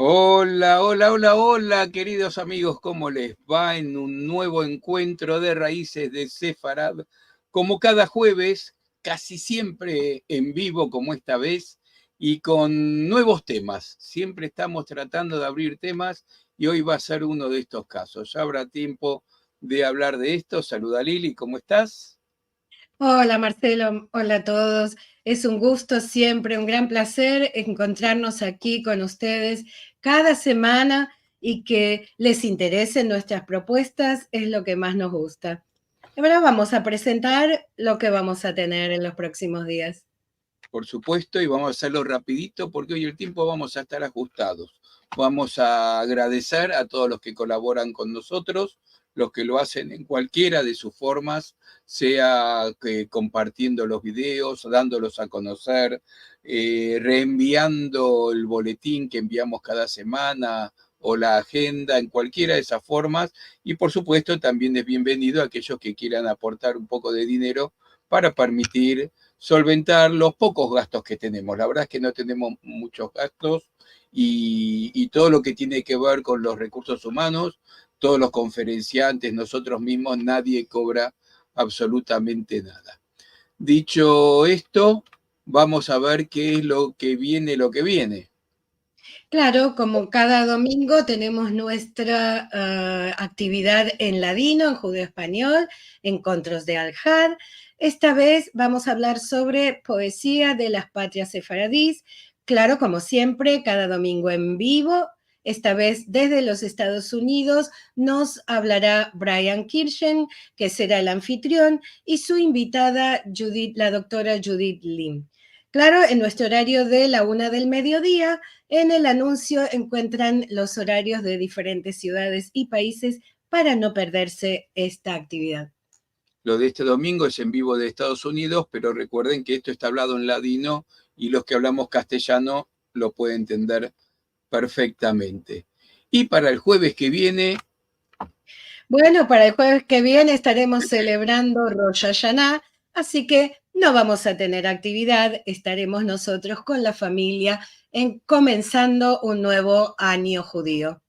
Hola, hola, hola, hola, queridos amigos, ¿cómo les va en un nuevo encuentro de Raíces de Sefarad? Como cada jueves, casi siempre en vivo como esta vez y con nuevos temas. Siempre estamos tratando de abrir temas y hoy va a ser uno de estos casos. Ya habrá tiempo de hablar de esto. Saluda Lili, ¿cómo estás? Hola Marcelo, hola a todos. Es un gusto siempre, un gran placer encontrarnos aquí con ustedes cada semana y que les interesen nuestras propuestas es lo que más nos gusta. Ahora vamos a presentar lo que vamos a tener en los próximos días. Por supuesto, y vamos a hacerlo rapidito porque hoy el tiempo vamos a estar ajustados. Vamos a agradecer a todos los que colaboran con nosotros, los que lo hacen en cualquiera de sus formas, sea que compartiendo los videos, dándolos a conocer, reenviando el boletín que enviamos cada semana o la agenda, en cualquiera de esas formas. Y por supuesto, también es bienvenido a aquellos que quieran aportar un poco de dinero para permitir solventar los pocos gastos que tenemos. La verdad es que no tenemos muchos gastos y todo lo que tiene que ver con los recursos humanos, todos los conferenciantes, nosotros mismos, nadie cobra absolutamente nada. Dicho esto, vamos a ver qué es lo que viene, lo que viene. Claro, como cada domingo tenemos nuestra actividad en ladino, en judeo-español, encuentros de Al-Had. Esta vez vamos a hablar sobre poesía de las patrias sefaradís. Claro, como siempre, cada domingo en vivo. Esta vez desde los Estados Unidos nos hablará Brian Kirschen, que será el anfitrión, y su invitada Judith, la doctora Judith Lim. Claro, en nuestro horario de la 1 del mediodía. En el anuncio encuentran los horarios de diferentes ciudades y países para no perderse esta actividad. Lo de este domingo es en vivo de Estados Unidos, pero recuerden que esto está hablado en ladino y los que hablamos castellano lo pueden entender perfectamente. Y para el jueves que viene, Bueno, para el jueves que viene estaremos celebrando Rosh Hashanah, así que no vamos a tener actividad, estaremos nosotros con la familia comenzando un nuevo año judío.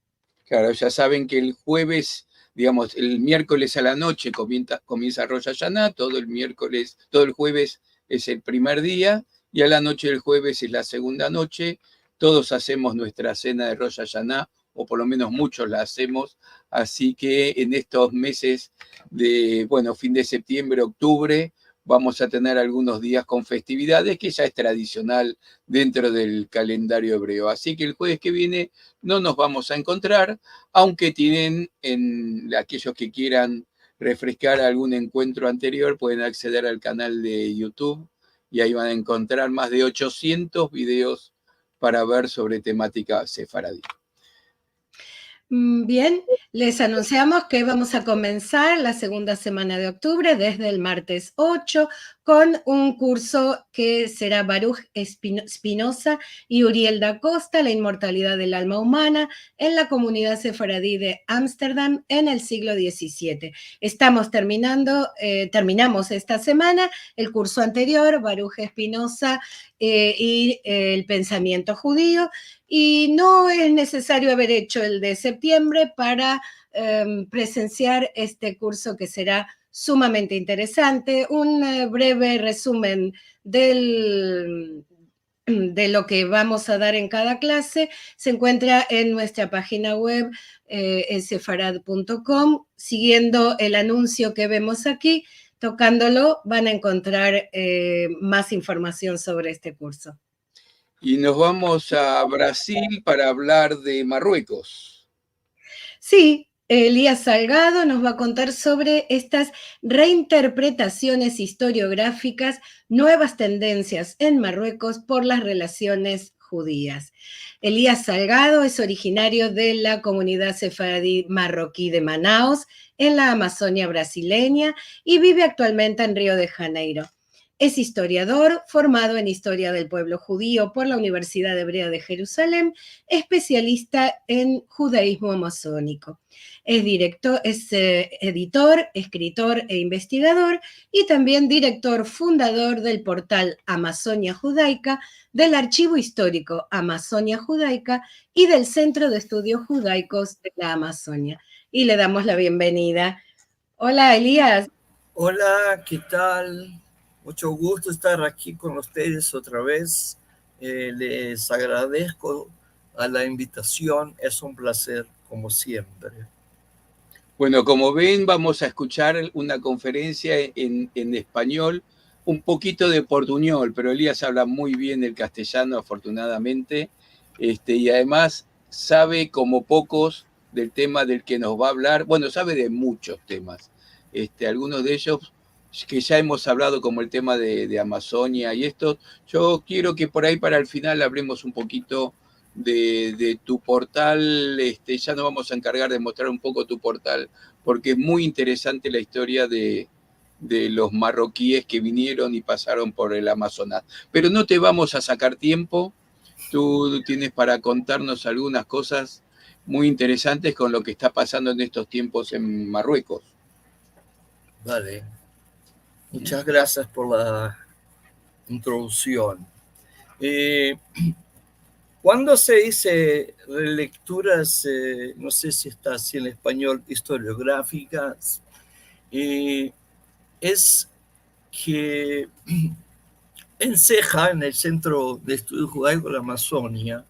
claro, ya saben que el jueves, digamos, el miércoles a la noche comienza Rosh Hashanah, todo el miércoles, todo el jueves es el primer día y a la noche del jueves es la segunda noche. Todos hacemos nuestra cena de Rosh Hashanah, o por lo menos muchos la hacemos, así que en estos meses de, bueno, fin de septiembre, octubre, vamos a tener algunos días con festividades que ya es tradicional dentro del calendario hebreo. Así que el jueves que viene no nos vamos a encontrar, aunque tienen en aquellos que quieran refrescar algún encuentro anterior, pueden acceder al canal de YouTube y ahí van a encontrar más de 800 videos para ver sobre temática sefaradí. Bien, les anunciamos que vamos a comenzar la segunda semana de octubre, desde el martes 8, con un curso que será Baruch Spinoza y Uriel da Costa, La inmortalidad del alma humana, en la comunidad sefaradí de Ámsterdam en el siglo XVII. Terminamos esta semana el curso anterior, Baruch Spinoza y el pensamiento judío, y no es necesario haber hecho el de septiembre para presenciar este curso que será sumamente interesante. Un breve resumen de lo que vamos a dar en cada clase se encuentra en nuestra página web sefarad.com. Siguiendo el anuncio que vemos aquí, tocándolo, van a encontrar más información sobre este curso. Y nos vamos a Brasil para hablar de Marruecos. Sí, Elías Salgado nos va a contar sobre estas reinterpretaciones historiográficas, nuevas tendencias en Marruecos por las relaciones judías. Elías Salgado es originario de la comunidad sefardí marroquí de Manaos, en la Amazonia brasileña, y vive actualmente en Río de Janeiro. Es historiador, formado en Historia del Pueblo Judío por la Universidad Hebrea de Jerusalén, especialista en judaísmo amazónico. Es editor, escritor e investigador, y también director fundador del portal Amazonia Judaica, del Archivo Histórico Amazonia Judaica y del Centro de Estudios Judaicos de la Amazonia. Y le damos la bienvenida. Hola, Elías. Hola, ¿qué tal? Mucho gusto estar aquí con ustedes otra vez. Les agradezco a la invitación. Es un placer, como siempre. Bueno, como ven, vamos a escuchar una conferencia en español, un poquito de portuñol, pero Elías habla muy bien el castellano, afortunadamente, y además sabe como pocos del tema del que nos va a hablar. Bueno, sabe de muchos temas. Algunos de ellos que ya hemos hablado, como el tema de Amazonia y esto. Yo quiero que por ahí para el final hablemos un poquito de tu portal. Ya nos vamos a encargar de mostrar un poco tu portal, porque es muy interesante la historia de los marroquíes que vinieron y pasaron por el Amazonas. Pero no te vamos a sacar tiempo. Tú tienes para contarnos algunas cosas muy interesantes con lo que está pasando en estos tiempos en Marruecos. Vale. Muchas gracias por la introducción. Cuando se dice relecturas, no sé si está así en español, historiográficas, es que en Ceja, en el Centro de Estudios Judaicos de la Amazonia,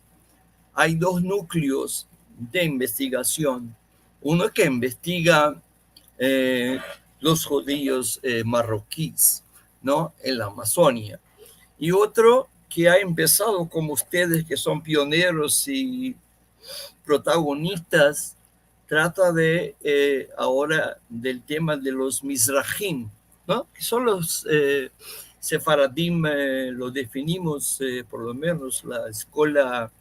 hay dos núcleos de investigación. Uno que investiga los judíos marroquíes, ¿no?, en la Amazonia, y otro que ha empezado, como ustedes que son pioneros y protagonistas, trata de ahora del tema de los Mizrahim, ¿no?, que son los sefaradim, lo definimos por lo menos la escuela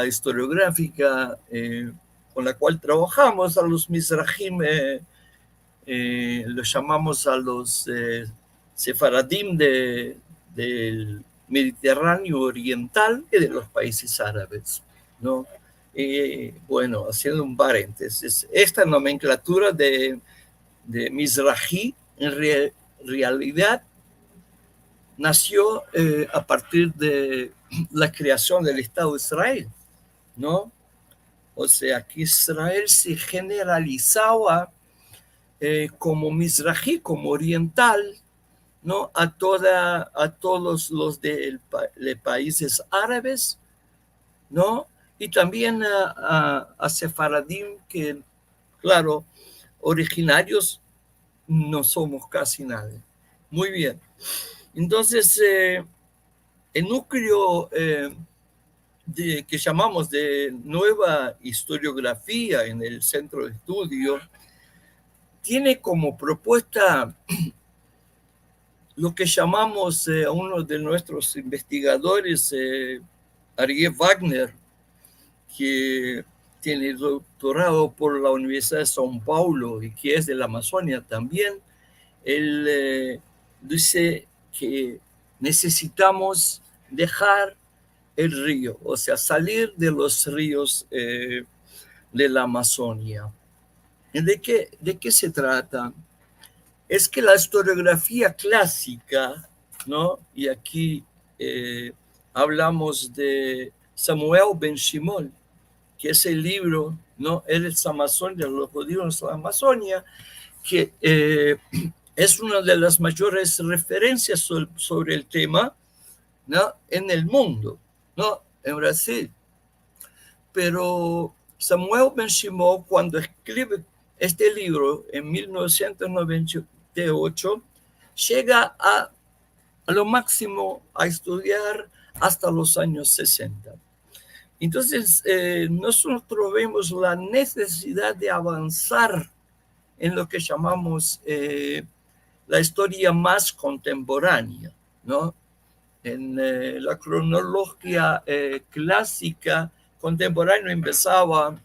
historiográfica con la cual trabajamos. A los Mizrahim los llamamos a los sefaradim del Mediterráneo Oriental y de los países árabes, ¿no? Bueno, haciendo un paréntesis, esta nomenclatura de Mizrahi en realidad nació a partir de la creación del Estado de Israel, ¿no? O sea, que Israel se generalizaba como Mizrahi, como oriental, ¿no?, a todos los de países árabes, ¿no?, y también a sefaradim, que, claro, originarios no somos casi nadie. Muy bien. Entonces, el núcleo que llamamos de nueva historiografía en el centro de estudio tiene como propuesta lo que llamamos a uno de nuestros investigadores, Ariel Wagner, que tiene doctorado por la Universidad de São Paulo y que es de la Amazonia también. Él dice que necesitamos dejar el río, o sea, salir de los ríos de la Amazonia. ¿De qué se trata? Es que la historiografía clásica, ¿no?, y aquí hablamos de Samuel Ben Shimon, que es el libro, ¿no?, Eretz Amazonia, los judíos en la Amazonia, que es una de las mayores referencias sobre el tema, ¿no?, en el mundo, ¿no?, en Brasil. Pero Samuel Ben Shimon, cuando escribe este libro en 1998, llega a lo máximo a estudiar hasta los años 60. Entonces, nosotros vemos la necesidad de avanzar en lo que llamamos la historia más contemporánea, ¿no? En la cronología clásica contemporánea empezaba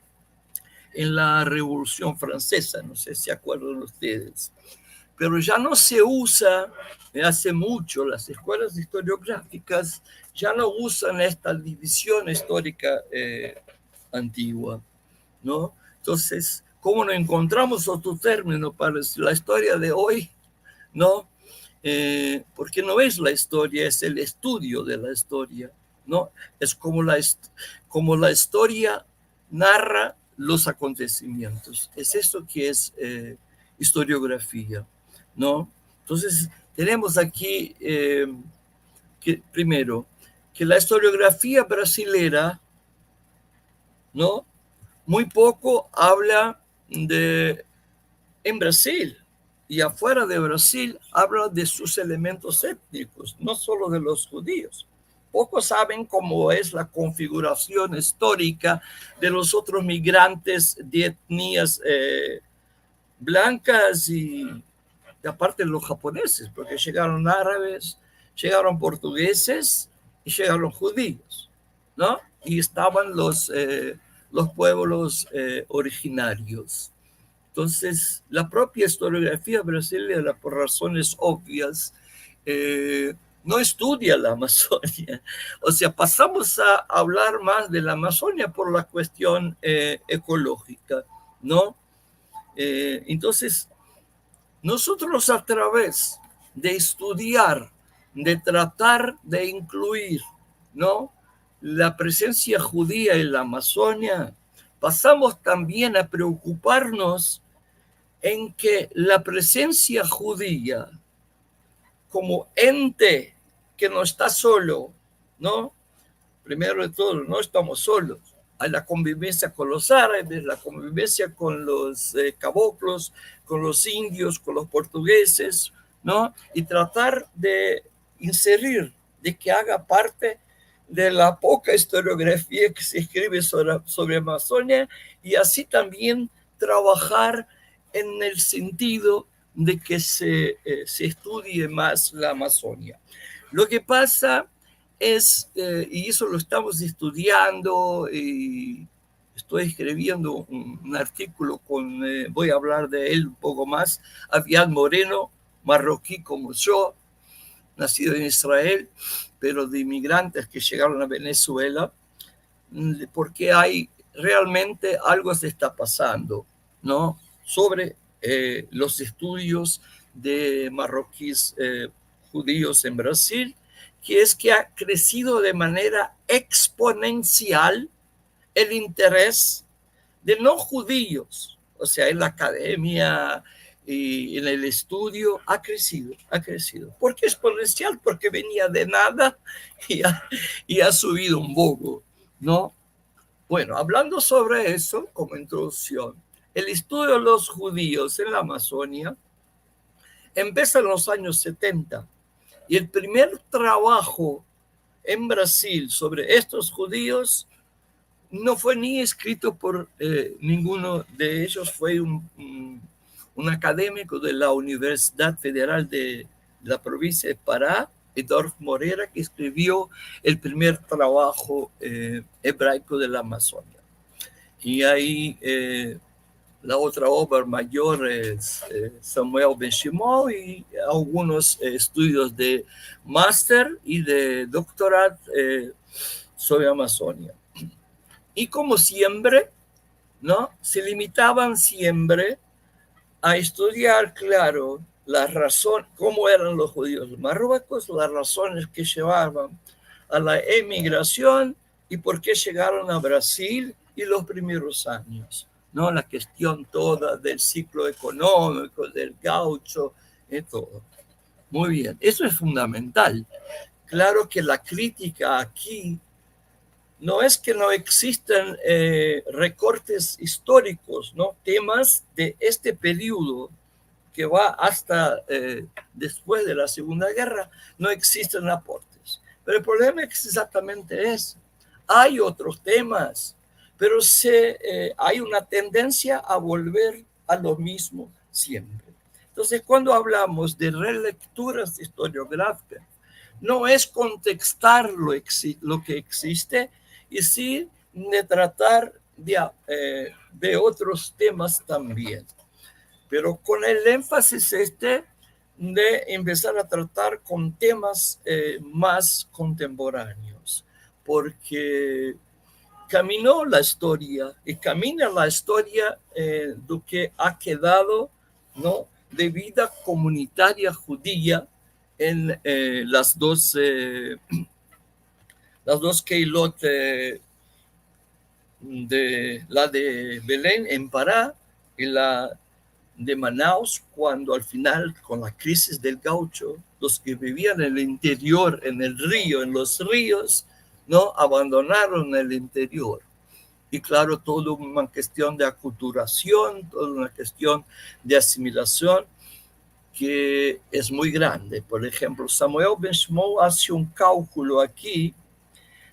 en la Revolución Francesa, no sé si acuerdan ustedes, pero ya no se usa hace mucho. Las escuelas historiográficas ya no usan esta división histórica antigua, ¿no? Entonces, ¿cómo no encontramos otro término para la historia de hoy? ¿No? Porque no es la historia, es el estudio de la historia, ¿no? Es como la historia narra los acontecimientos. Es eso que es historiografía, ¿no? Entonces, tenemos aquí, primero, que la historiografía brasilera, ¿no? Muy poco habla en Brasil, y afuera de Brasil habla de sus elementos étnicos, no solo de los judíos. Pocos saben cómo es la configuración histórica de los otros migrantes de etnias blancas y aparte los japoneses, porque llegaron árabes, llegaron portugueses y llegaron judíos, ¿no? Y estaban los pueblos originarios. Entonces, la propia historiografía brasileña, por razones obvias, no estudia la Amazonia. O sea, pasamos a hablar más de la Amazonia por la cuestión ecológica, ¿no? Entonces, nosotros a través de estudiar, de tratar de incluir, ¿no?, la presencia judía en la Amazonia, pasamos también a preocuparnos en que la presencia judía como ente que no está solo, ¿no? Primero de todo, no estamos solos. Hay la convivencia con los árabes, la convivencia con los caboclos, con los indios, con los portugueses, ¿no? Y tratar de inserir, de que haga parte de la poca historiografía que se escribe sobre Amazonia, y así también trabajar en el sentido de que se estudie más la Amazonia. Lo que pasa es, y eso lo estamos estudiando, y estoy escribiendo un artículo voy a hablar de él un poco más, Aviad Moreno, marroquí como yo, nacido en Israel, pero de inmigrantes que llegaron a Venezuela, porque realmente algo se está pasando, ¿no?, sobre los estudios de marroquíes judíos en Brasil, que es que ha crecido de manera exponencial el interés de no judíos, o sea, en la academia y en el estudio ha crecido. ¿Por qué exponencial? Porque venía de nada y ha subido un poco, ¿no? Bueno, hablando sobre eso como introducción, el estudio de los judíos en la Amazonia empieza en los años 70, y el primer trabajo en Brasil sobre estos judíos no fue ni escrito por ninguno de ellos, fue un académico de la Universidad Federal de la provincia de Pará, Edorf Moreira, que escribió el primer trabajo hebraico de la Amazonia. Y ahí la otra obra mayor es Samuel Ben-Shimon, y algunos estudios de máster y de doctorado sobre Amazonia. Y como siempre, ¿no?, se limitaban siempre a estudiar, claro, la razón, cómo eran los judíos de Marruecos, las razones que llevaban a la emigración y por qué llegaron a Brasil y los primeros años, ¿no?, la cuestión toda del ciclo económico, del gaucho, y todo. Muy bien, eso es fundamental. Claro que la crítica aquí no es que no existen recortes históricos, ¿no?, temas de este periodo que va hasta después de la Segunda Guerra, no existen aportes. Pero el problema es exactamente ese. Hay otros temas, pero hay una tendencia a volver a lo mismo siempre. Entonces, cuando hablamos de relecturas historiográficas, no es contextar lo que existe, y sí de tratar de otros temas también. Pero con el énfasis de empezar a tratar con temas más contemporáneos, porque caminó la historia y camina la historia de que ha quedado, ¿no?, de vida comunitaria judía en las dos Keilot, la de Belén en Pará y la de Manaus, cuando al final, con la crisis del gaucho, los que vivían en el interior, en el río, en los ríos, no abandonaron el interior. Y claro, toda una cuestión de aculturación, toda una cuestión de asimilación que es muy grande. Por ejemplo, Samuel Ben-Shimon hace un cálculo aquí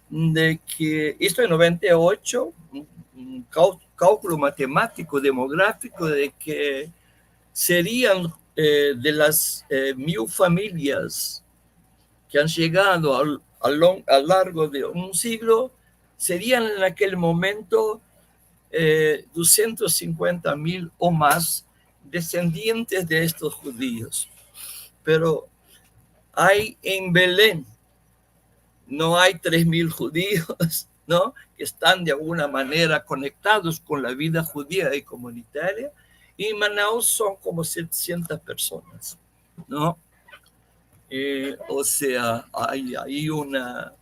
de que, esto en 98, un cálculo matemático demográfico de que serían de las 1000 familias que han llegado a lo largo de un siglo, serían en aquel momento 250.000 o más descendientes de estos judíos. Pero hay en Belén, no hay 3.000 judíos, ¿no?, que están de alguna manera conectados con la vida judía y comunitaria, y en Manaus son como 700 personas, ¿no? O sea, hay una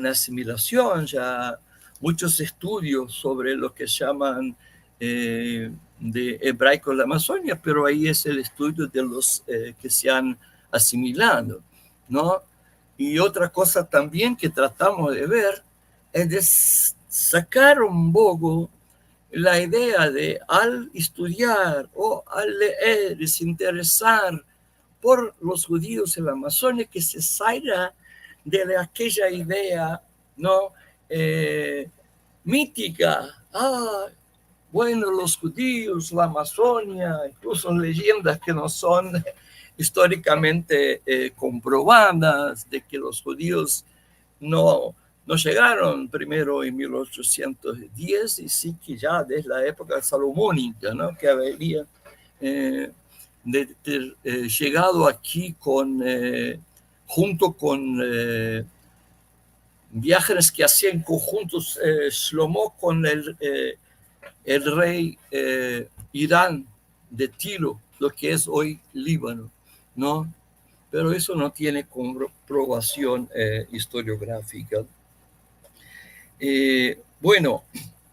asimilación, ya muchos estudios sobre lo que llaman de hebraico la Amazonia, pero ahí es el estudio de los que se han asimilado, ¿no? Y otra cosa también que tratamos de ver es de sacar un poco la idea de, al estudiar o al leer, desinteresar por los judíos en la Amazonia, que se salga de aquella idea, ¿no?, mítica. Bueno, los judíos, la Amazonia, incluso leyendas que no son históricamente comprobadas, de que los judíos no llegaron primero en 1810, y sí que ya desde la época salomónica, ¿no?, que habría llegado aquí junto con viajes que hacían conjuntos Shlomo con el rey Irán de Tiro, lo que es hoy Líbano, ¿no? Pero eso no tiene comprobación historiográfica. Bueno,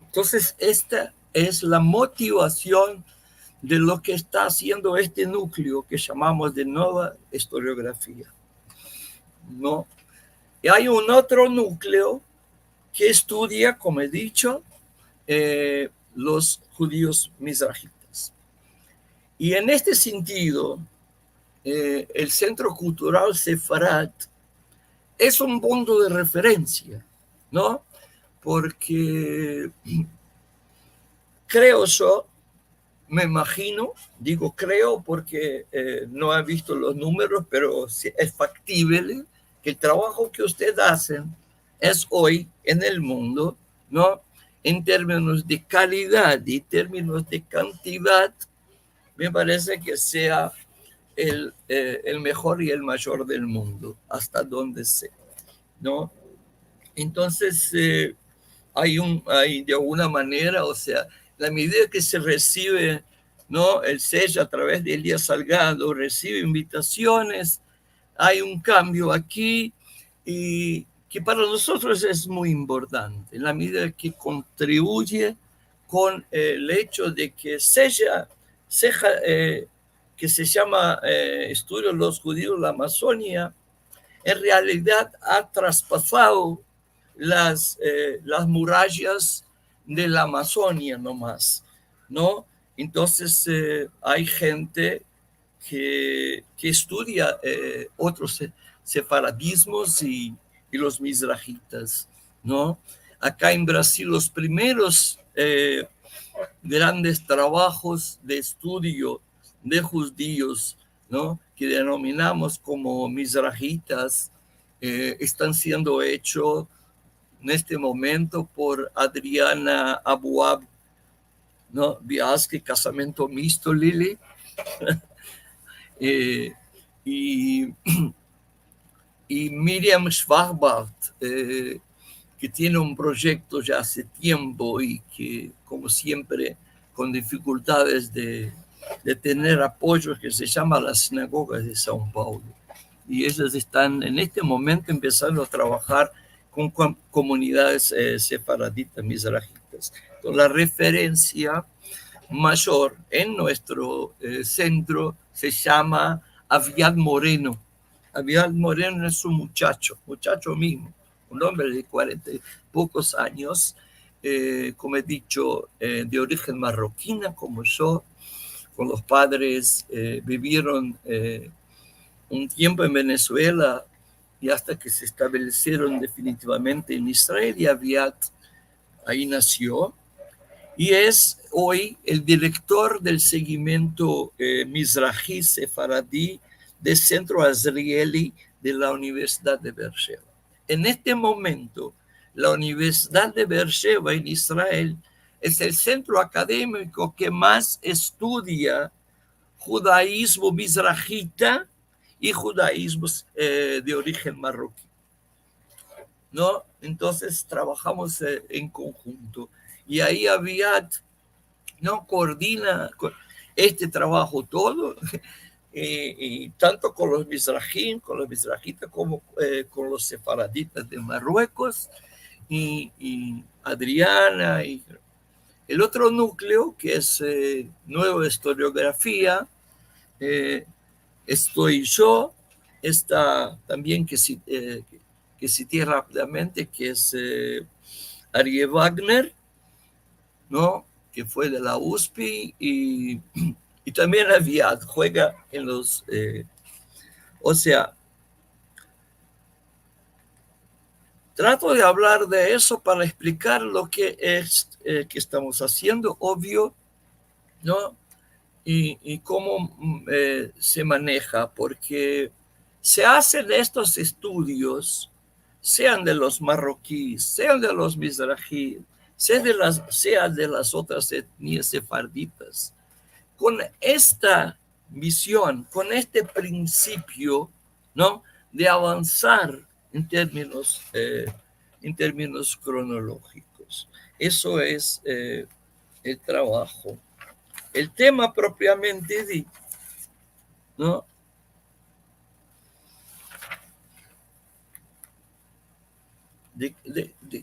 entonces esta es la motivación de lo que está haciendo este núcleo que llamamos de nueva historiografía, ¿no? Y hay un otro núcleo que estudia, como he dicho, los judíos mizrahitas. Y en este sentido, el Centro Cultural Sefarad es un punto de referencia, ¿no? Porque creo yo, me imagino, digo creo porque no he visto los números, pero es factible que el trabajo que ustedes hacen es hoy en el mundo, ¿no?, en términos de calidad y términos de cantidad, me parece que sea el mejor y el mayor del mundo, hasta donde sea, ¿no? Entonces, hay de alguna manera, o sea, la medida que se recibe, ¿no?, el sello a través de Elías Salgado, recibe invitaciones, hay un cambio aquí, y que para nosotros es muy importante, en la medida que contribuye con el hecho de que que se llama Estudio de los Judíos de la Amazonia, en realidad ha traspasado las murallas de la Amazonia nomás, ¿no? Entonces hay gente que estudia otros sefaradismos y los mizrahitas, ¿no? Acá en Brasil los primeros grandes trabajos de estudio de judíos, ¿no?, que denominamos como mizrahitas, están siendo hechos en este momento por Adriana Abuab, ¿no? Biaski, Casamento Mixto, Lili, y Miriam Schwarbart, que tiene un proyecto ya hace tiempo y que, como siempre, con dificultades de tener apoyo, que se llama las Sinagogas de São Paulo. Y ellas están en este momento empezando a trabajar con comunidades sefaraditas, mizrahitas. Entonces, la referencia mayor en nuestro centro se llama Aviad Moreno. Aviad Moreno es un muchacho mismo, un hombre de 40 y pocos años, como he dicho, de origen marroquina, como yo, con los padres vivieron un tiempo en Venezuela y hasta que se establecieron definitivamente en Israel, y Aviad ahí nació, y es hoy el director del seguimiento Mizrahi Sefaradí del Centro Azrieli de la Universidad de Beersheba. En este momento, la Universidad de Beersheba en Israel es el centro académico que más estudia judaísmo mizrahita y judaísmo de origen marroquí, ¿no? Entonces trabajamos en conjunto. Y ahí Aviad, ¿no?, coordina este trabajo todo, y tanto con los mizrahim, con los mizrahitas, como con los sefaraditas de Marruecos, y Adriana, y el otro núcleo, que es Nueva Historiografía, estoy yo, está también que cité rápidamente, que es Arie Wagner, ¿no?, que fue de la USPI, y también Aviad juega en los... o sea, trato de hablar de eso para explicar lo que es que estamos haciendo, obvio, ¿no? Y cómo se maneja, porque se hacen estos estudios, sean de los marroquíes, sean de los mizrahi, sean de las otras etnias sefarditas, con esta visión, con este principio, ¿no?, de avanzar en términos cronológicos. Eso es el trabajo. El tema propiamente dicho, ¿no?, de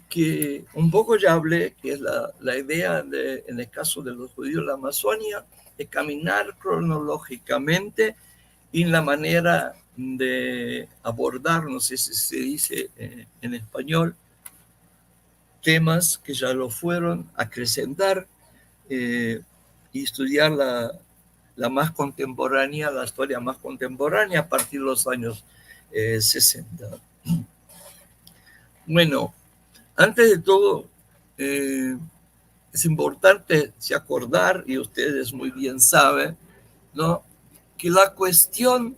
que un poco ya hablé, que es la idea en el caso de los judíos de la Amazonia, de caminar cronológicamente y la manera de abordar, no sé si se dice en español, temas que ya lo fueron, acrecentar y estudiar la más contemporánea, la historia más contemporánea a partir de los años 60. Bueno, antes de todo, es importante acordar, y ustedes muy bien saben, ¿no?, que la cuestión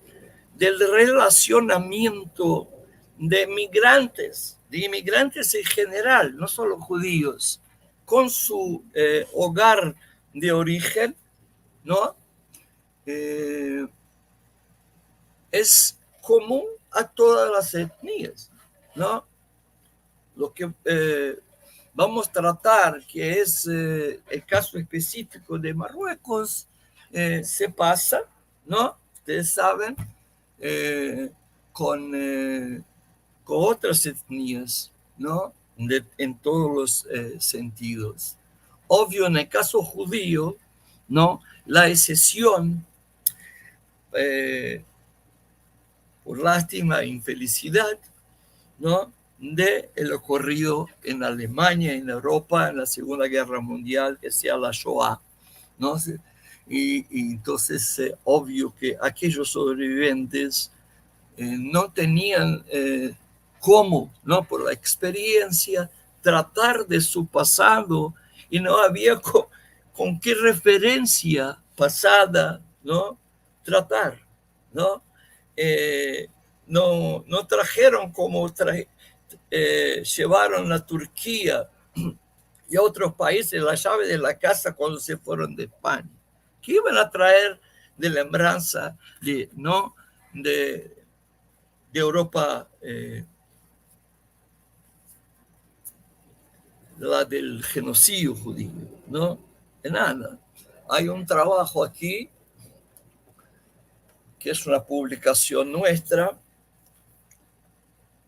del relacionamiento de inmigrantes en general, no solo judíos, con su hogar de origen, ¿no?, es común a todas las etnias, ¿no? Lo que vamos a tratar, que es el caso específico de Marruecos, se pasa, ¿no?, ustedes saben, con otras etnias, ¿no?, en todos los sentidos. Obvio, en el caso judío, ¿no?, la excepción, por lástima e infelicidad, ¿no?, de el ocurrido en Alemania, en Europa, en la Segunda Guerra Mundial, que sea la Shoah, ¿no? Y entonces, obvio que aquellos sobrevivientes no tenían cómo, ¿no?, por la experiencia, tratar de su pasado, y no había con qué referencia pasada, ¿no?, tratar, ¿no? No trajeron como llevaron a Turquía y a otros países la llave de la casa cuando se fueron de España. ¿Qué iban a traer de lembranza, de Europa, la del genocidio judío, ¿no? De nada. Hay un trabajo aquí, que es una publicación nuestra,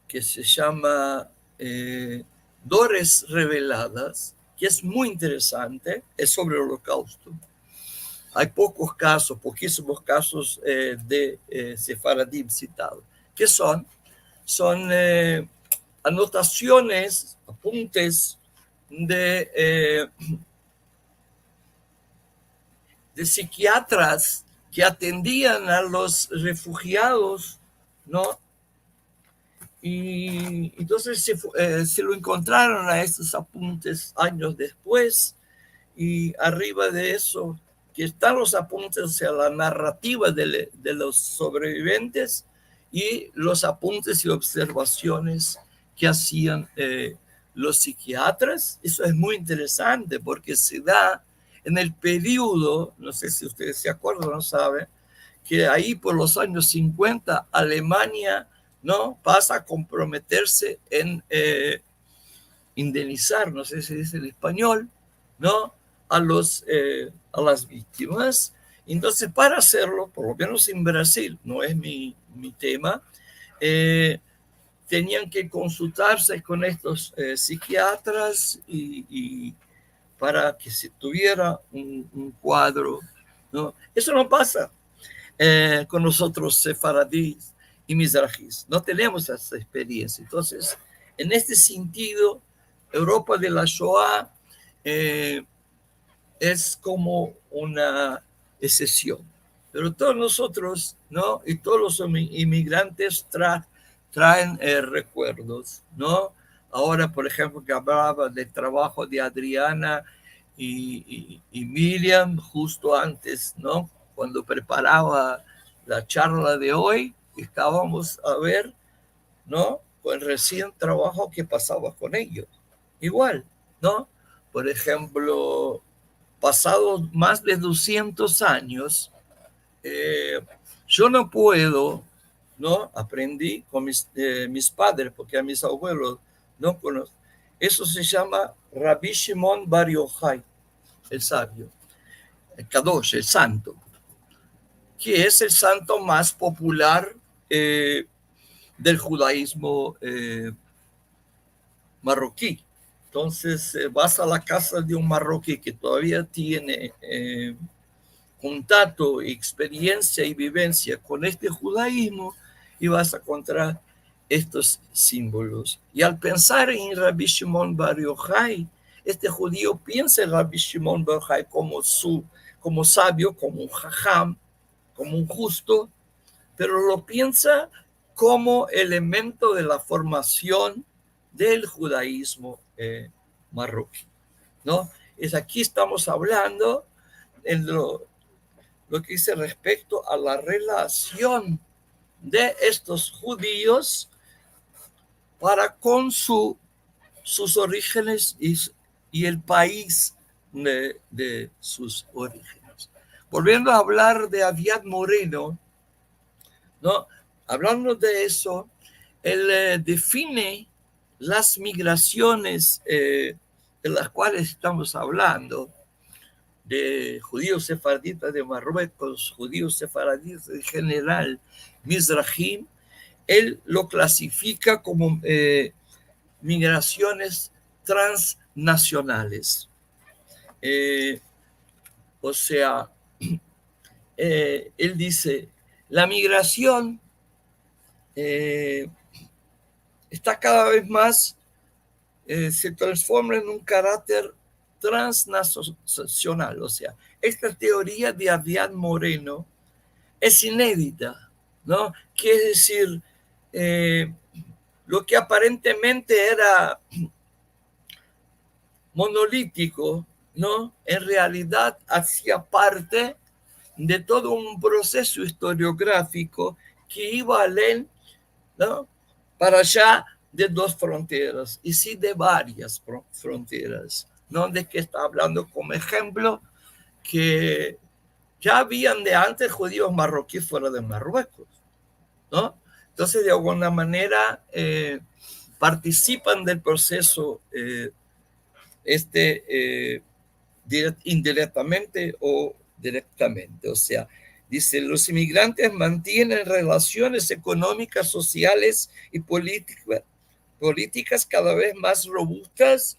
que se llama Dores Reveladas, que es muy interesante, es sobre el Holocausto. Hay pocos casos, poquísimos casos de sefaradim citados. ¿Qué son? Son anotaciones, apuntes de psiquiatras que atendían a los refugiados, ¿no? Y entonces se lo encontraron a estos apuntes años después, y arriba de eso, que están los apuntes, o sea, la narrativa de los sobrevivientes y los apuntes y observaciones que hacían los psiquiatras. Eso es muy interesante porque se da en el periodo, no sé si ustedes se acuerdan o no saben, que ahí por los años 50 Alemania, ¿no?, pasa a comprometerse en indemnizar, no sé si dice en español, ¿no?, a las víctimas. Entonces, para hacerlo, por lo menos en Brasil, no es mi tema, tenían que consultarse con estos psiquiatras y para que se tuviera un cuadro, ¿no? Eso no pasa con nosotros sefaradíes y mizrahís. No tenemos esa experiencia. Entonces, en este sentido, Europa de la Shoah es como una excepción. Pero todos nosotros, ¿no?, y todos los inmigrantes traen recuerdos, ¿no? Ahora, por ejemplo, que hablaba del trabajo de Adriana y Miriam justo antes, ¿no?, cuando preparaba la charla de hoy, estábamos a ver, ¿no?, con el recién trabajo que pasaba con ellos. Igual, ¿no? Por ejemplo, pasados más de 200 años, yo no puedo, ¿no? Aprendí con mis padres, porque a mis abuelos no conozco. Eso se llama Rabbi Shimon Bar Yochai, el sabio, el Kadosh, el santo, que es el santo más popular del judaísmo marroquí. Entonces vas a la casa de un marroquí que todavía tiene contacto, experiencia y vivencia con este judaísmo, y vas a encontrar estos símbolos. Y al pensar en Rabbi Shimon Bar Yochai, este judío piensa en Rabbi Shimon Bar Yochai como sabio, como un jajam, como un justo, pero lo piensa como elemento de la formación del judaísmo marroquí, ¿no? Es aquí estamos hablando en lo que dice respecto a la relación de estos judíos para con sus orígenes y el país de sus orígenes. Volviendo a hablar de Aviad Moreno, ¿no?, hablando de eso, él define las migraciones de las cuales estamos hablando, de judíos sefarditas de Marruecos, judíos sefarditas en general, mizrahim. Él lo clasifica como migraciones transnacionales. O sea, él dice, la migración está cada vez más, se transforma en un carácter transnacional. O sea, esta teoría de Aviad Moreno es inédita, ¿no? Quiere decir, lo que aparentemente era monolítico, ¿no?, en realidad hacía parte de todo un proceso historiográfico que iba além, ¿no?, para allá de dos fronteras, y sí de varias fronteras, ¿no? De que está hablando como ejemplo que ya habían de antes judíos marroquíes fuera de Marruecos, ¿no? Entonces, de alguna manera, participan del proceso indirectamente o directamente. O sea, dice, los inmigrantes mantienen relaciones económicas, sociales y políticas cada vez más robustas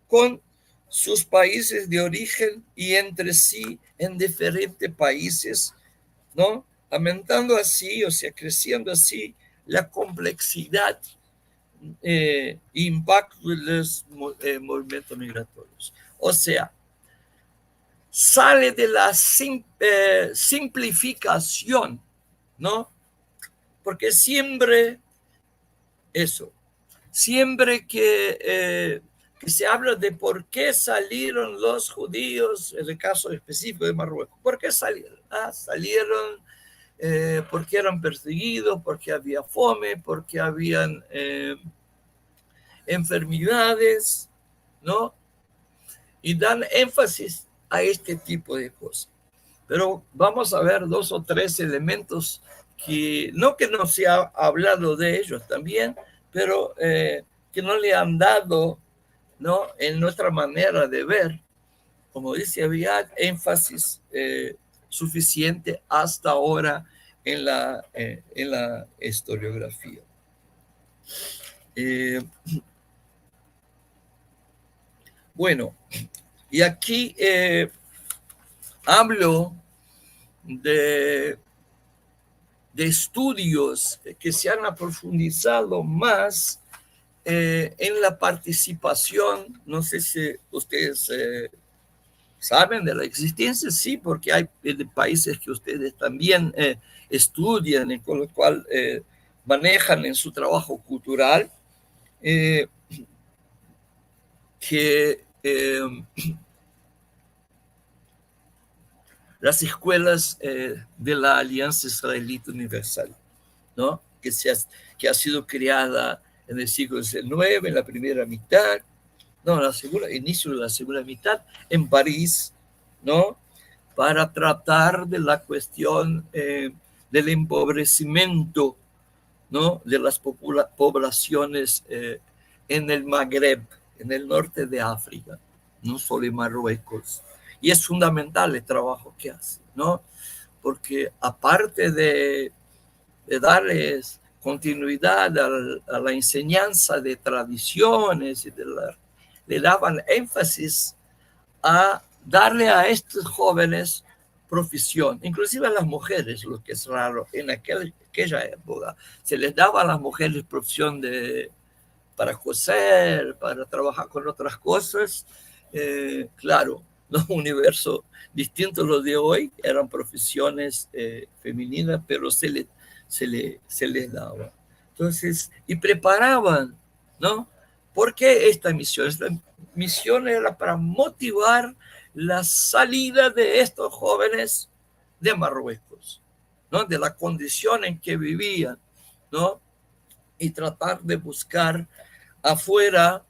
con sus países de origen y entre sí en diferentes países, ¿no? Aumentando así, o sea, creciendo así la complejidad impacto de los movimientos migratorios. O sea, sale de la simplificación, ¿no? Porque siempre eso, siempre que se habla de por qué salieron los judíos, en el caso específico de Marruecos, ¿por qué salieron? Salieron porque eran perseguidos, porque había fome, porque habían enfermedades, ¿no? Y dan énfasis a este tipo de cosas. Pero vamos a ver 2 o 3 elementos que no se ha hablado de ellos también, pero que no le han dado, ¿no? En nuestra manera de ver, como dice Aviad, énfasis suficiente hasta ahora en la historiografía. Bueno, y aquí hablo de estudios que se han profundizado más en la participación. No sé si ustedes saben de la existencia, sí, porque hay países que ustedes también estudian y con lo cual manejan en su trabajo cultural, que las escuelas de la Alianza Israelita Universal, ¿no? que ha sido creada en el siglo XIX, en la primera mitad, no, inicio de la segunda mitad, en París, ¿no? Para tratar de la cuestión del empobrecimiento, ¿no? De las poblaciones en el Magreb, en el norte de África, no solo en Marruecos. Y es fundamental el trabajo que hace, ¿no? Porque aparte de darles continuidad a la enseñanza de tradiciones, le daban énfasis a darle a estos jóvenes profesión, inclusive a las mujeres, lo que es raro, en aquella época se les daba a las mujeres profesión para coser, para trabajar con otras cosas, claro, no un universo distinto a lo de hoy, eran profesiones femeninas, pero se les daba. Entonces, y preparaban, ¿no? ¿Por qué esta misión? Esta misión era para motivar la salida de estos jóvenes de Marruecos, ¿no? De la condición en que vivían, ¿no? Y tratar de buscar afuera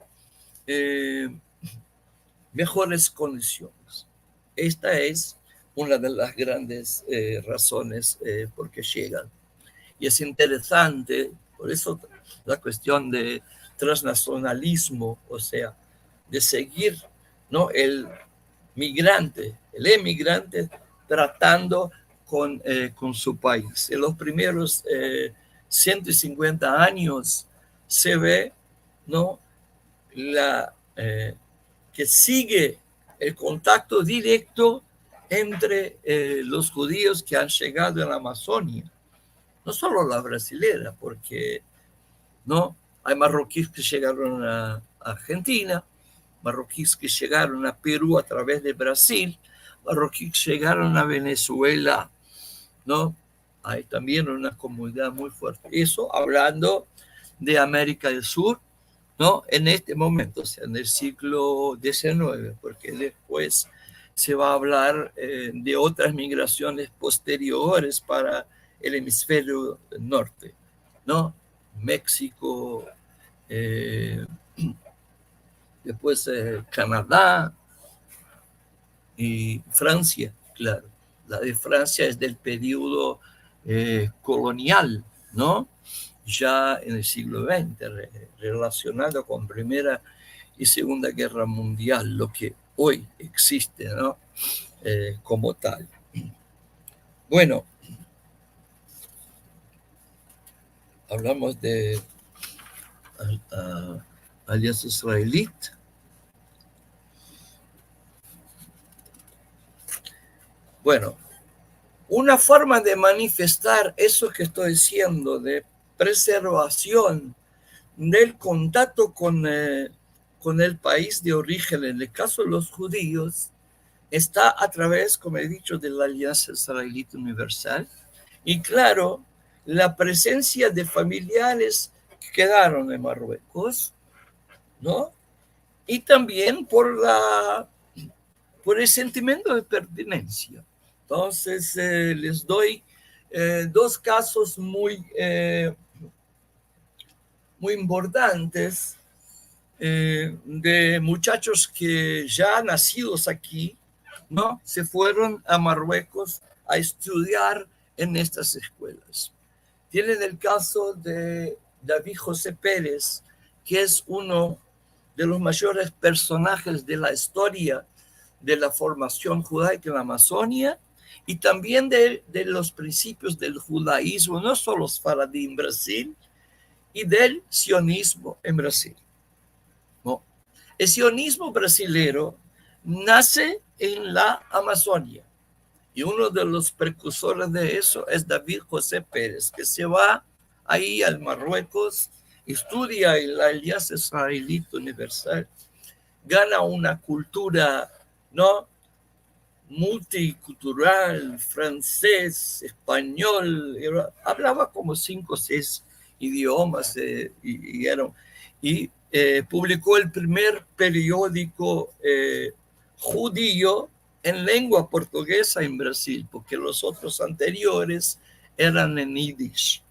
mejores condiciones. Esta es una de las grandes razones por qué llegan. Y es interesante, por eso la cuestión de transnacionalismo, o sea, de seguir, ¿no? el emigrante tratando con su país. En los primeros 150 años se ve, ¿no? Que sigue el contacto directo entre los judíos que han llegado a la Amazonia, no solo la brasilera, porque no hay marroquíes que llegaron a Argentina, marroquíes que llegaron a Perú a través de Brasil, marroquíes que llegaron a Venezuela, ¿no? Hay también una comunidad muy fuerte. Eso hablando de América del Sur, ¿no? En este momento, o sea, en el siglo XIX, porque después se va a hablar de otras migraciones posteriores para el hemisferio norte, ¿no? México, después Canadá y Francia, claro. La de Francia es del periodo colonial, ¿no? Ya en el siglo XX, relacionado con Primera y Segunda Guerra Mundial, lo que hoy existe, ¿no? Como tal. Bueno, hablamos de Alianza Israelita. Bueno, una forma de manifestar eso que estoy diciendo, de preservación del contacto con el país de origen, en el caso de los judíos, está a través, como he dicho, de la Alianza Israelita Universal. Y claro, la presencia de familiares que quedaron en Marruecos, ¿no? Y también por el sentimiento de pertenencia. Entonces, les doy dos casos muy importantes de muchachos que ya nacidos aquí, ¿no? Se fueron a Marruecos a estudiar en estas escuelas. Tienen el caso de David José Pérez, que es uno de los mayores personajes de la historia de la formación judaica en la Amazonia y también de los principios del judaísmo, no solo faradí en Brasil, y del sionismo en Brasil. ¿No? El sionismo brasilero nace en la Amazonia y uno de los precursores de eso es David José Pérez, que se va ahí al Marruecos, estudia en la Alianza Israelita Universal, gana una cultura, ¿no?, multicultural, francés, español, hablaba como 5 o 6 idiomas y publicó el primer periódico judío en lengua portuguesa en Brasil, porque los otros anteriores eran en yiddish.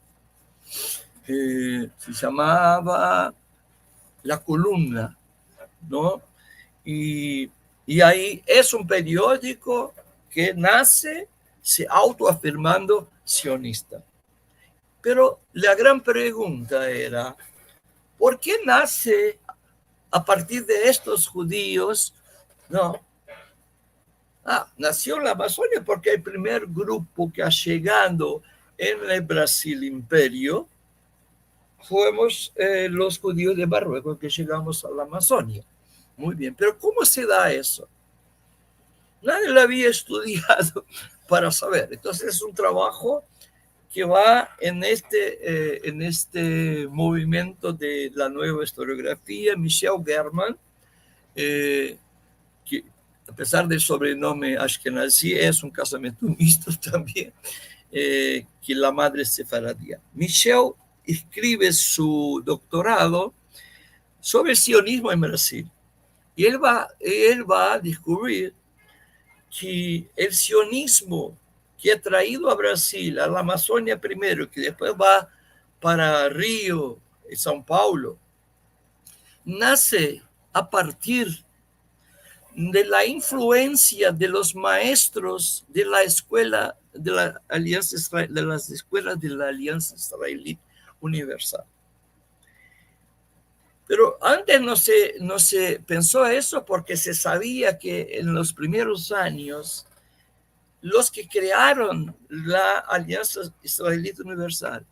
Se llamaba La Columna, ¿no? Y ahí es un periódico que nace se autoafirmando sionista. Pero la gran pregunta era, ¿por qué nace a partir de estos judíos? No. Nació en la Amazonia porque el primer grupo que ha llegado en el Brasil Imperio fuimos los judíos de Marruecos que llegamos a la Amazonia. Muy bien, pero ¿cómo se da eso? Nadie lo había estudiado para saber. Entonces es un trabajo que va en este movimiento de la nueva historiografía. Michel German, que a pesar del sobrenombre Ashkenazi, es un casamiento mixto también, que la madre es sefaradía. Michel escribe su doctorado sobre el sionismo en Brasil. Y él va a descubrir que el sionismo que ha traído a Brasil, a la Amazonia primero, que después va para Río y São Paulo, nace a partir de la influencia de los maestros de la escuela de la Alianza Israelita, de las escuelas de la Alianza Israelita Universal. Pero antes no se pensó eso porque se sabía que en los primeros años los que crearon la Alianza Israelita Universal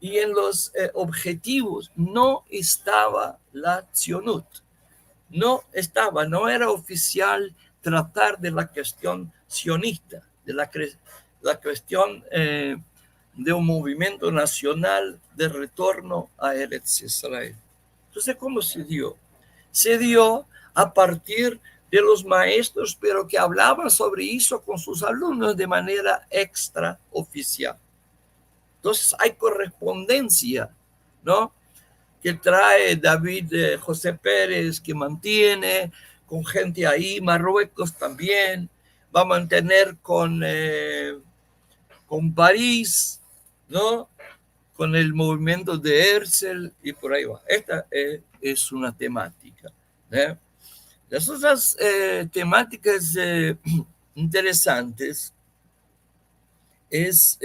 y en los objetivos no estaba la Tzionut. No era oficial tratar de la cuestión sionista, de la cuestión de un movimiento nacional de retorno a Eretz Israel. Entonces, ¿cómo se dio? Se dio a partir de los maestros, pero que hablaban sobre eso con sus alumnos de manera extraoficial. Entonces, hay correspondencia, ¿no?, que trae David José Pérez, que mantiene con gente ahí. Marruecos también va a mantener con París, ¿no?, con el movimiento de Herzl y por ahí va. Esta es una temática. Las otras temáticas interesantes es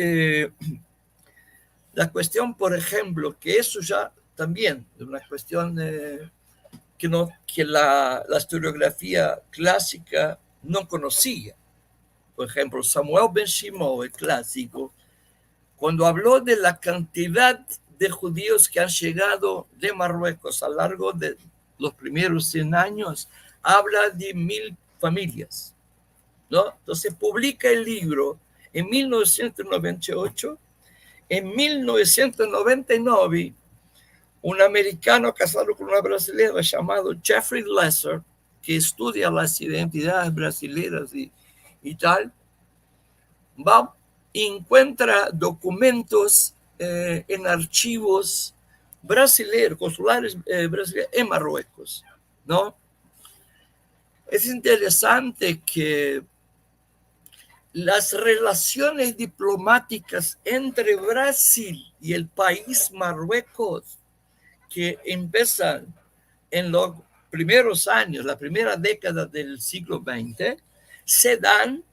La cuestión, por ejemplo, que eso ya también es una cuestión que la historiografía clásica no conocía. Por ejemplo, Samuel Ben Shimon, el clásico, cuando habló de la cantidad de judíos que han llegado de Marruecos a lo largo de los primeros 100 años, habla de 1000 familias, ¿no? Entonces publica el libro en 1998. En 1999, un americano casado con una brasileña llamado Jeffrey Lesser, que estudia las identidades brasileñas y tal, va y encuentra documentos en archivos brasileños, consulares brasileños en Marruecos, ¿no? Es interesante que las relaciones diplomáticas entre Brasil y el país Marruecos, que empiezan en los primeros años, la primera década del siglo XX, se dan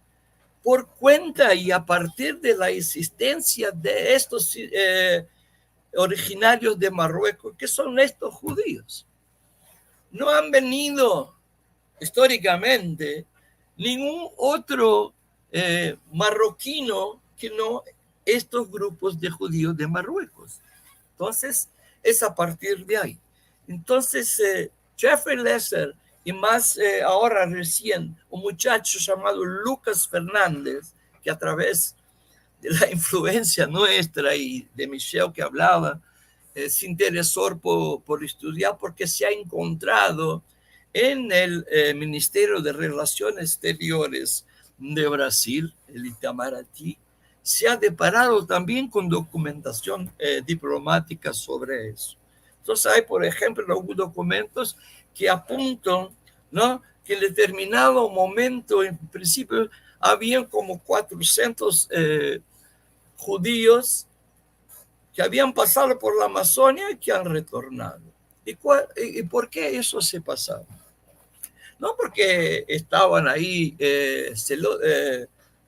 por cuenta y a partir de la existencia de estos originarios de Marruecos, que son estos judíos. No han venido históricamente ningún otro marroquino que no estos grupos de judíos de Marruecos. Entonces, es a partir de ahí. Entonces, Jeffrey Lesser y más ahora recién un muchacho llamado Lucas Fernández, que a través de la influencia nuestra y de Michel que hablaba, se interesó por estudiar porque se ha encontrado en el Ministerio de Relaciones Exteriores de Brasil, el Itamaraty, se ha deparado también con documentación diplomática sobre eso. Entonces hay, por ejemplo, algunos documentos que apuntan, ¿no?, que en determinado momento, en principio, habían como 400 judíos que habían pasado por la Amazonia y que han retornado. ¿Y por qué eso se pasaba? No porque estaban ahí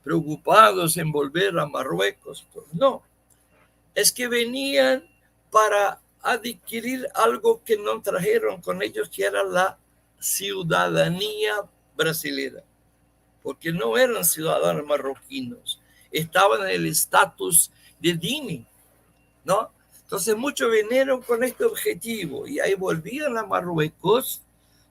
preocupados en volver a Marruecos, no, es que venían para adquirir algo que no trajeron con ellos, que era la ciudadanía brasileña, porque no eran ciudadanos marroquinos, estaban en el estatus de Dini, ¿no? Entonces muchos vinieron con este objetivo y ahí volvían a Marruecos,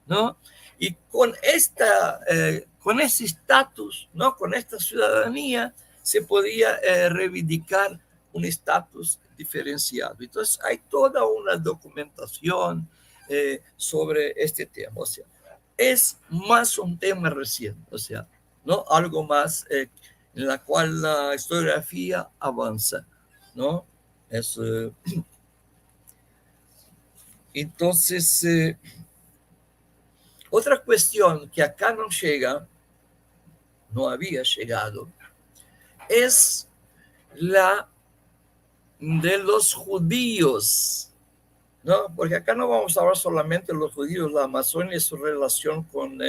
¿no? Y con ese estatus, ¿no?, con esta ciudadanía, se podía reivindicar un estatus diferenciado. Entonces hay toda una documentación sobre este tema. O sea, es más un tema reciente, o sea, ¿no?, algo más en la cual la historiografía avanza, ¿no? Entonces, otra cuestión que acá no llega, no había llegado, es la de los judíos, ¿no? Porque acá no vamos a hablar solamente de los judíos de la Amazonia y su relación con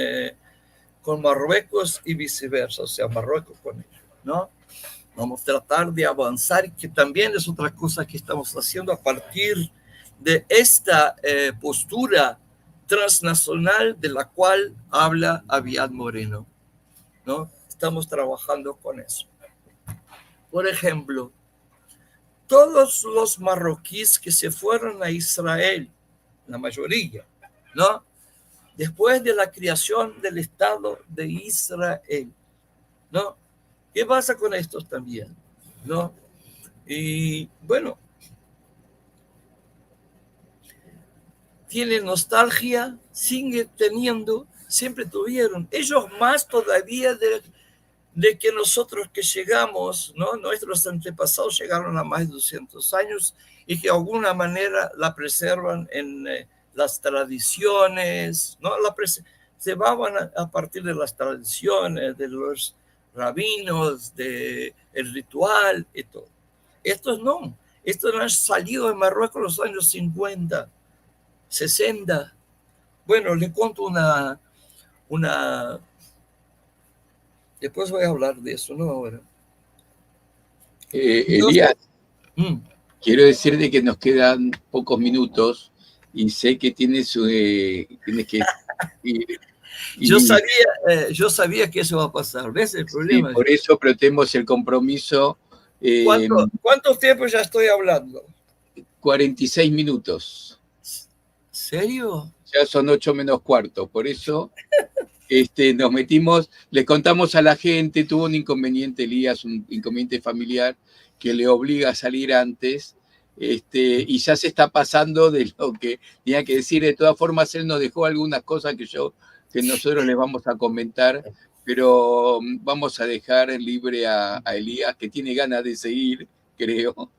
Marruecos y viceversa, o sea, Marruecos con ellos, ¿no? Vamos a tratar de avanzar, que también es otra cosa que estamos haciendo a partir de esta postura transnacional de la cual habla Aviad Moreno, ¿no? Estamos trabajando con eso. Por ejemplo, todos los marroquíes que se fueron a Israel, la mayoría, ¿no?, después de la creación del Estado de Israel, ¿no?, ¿qué pasa con estos también? ¿No? Y bueno, tienen nostalgia, sigue teniendo, siempre tuvieron, ellos más todavía de que nosotros que llegamos, ¿no? Nuestros antepasados llegaron a más de 200 años y que de alguna manera la preservan en las tradiciones, ¿no? Se van a partir de las tradiciones, de los rabinos, del ritual y todo. Estos no han salido de Marruecos en los años 50, 60. Bueno, le cuento una después voy a hablar de eso, no ahora. Elías, quiero decirte que nos quedan pocos minutos y sé que tienes que ir. Yo sabía que eso va a pasar. ¿Ves el problema? Y por eso, pero tenemos el compromiso. ¿Cuánto tiempo ya estoy hablando? 46 minutos. ¿Serio? Ya son 8 menos cuarto, por eso nos metimos, le contamos a la gente, tuvo un inconveniente, Elías, un inconveniente familiar que le obliga a salir antes, y ya se está pasando de lo que tenía que decir. De todas formas, él nos dejó algunas cosas que nosotros les vamos a comentar, pero vamos a dejar libre a Elías, que tiene ganas de seguir, creo.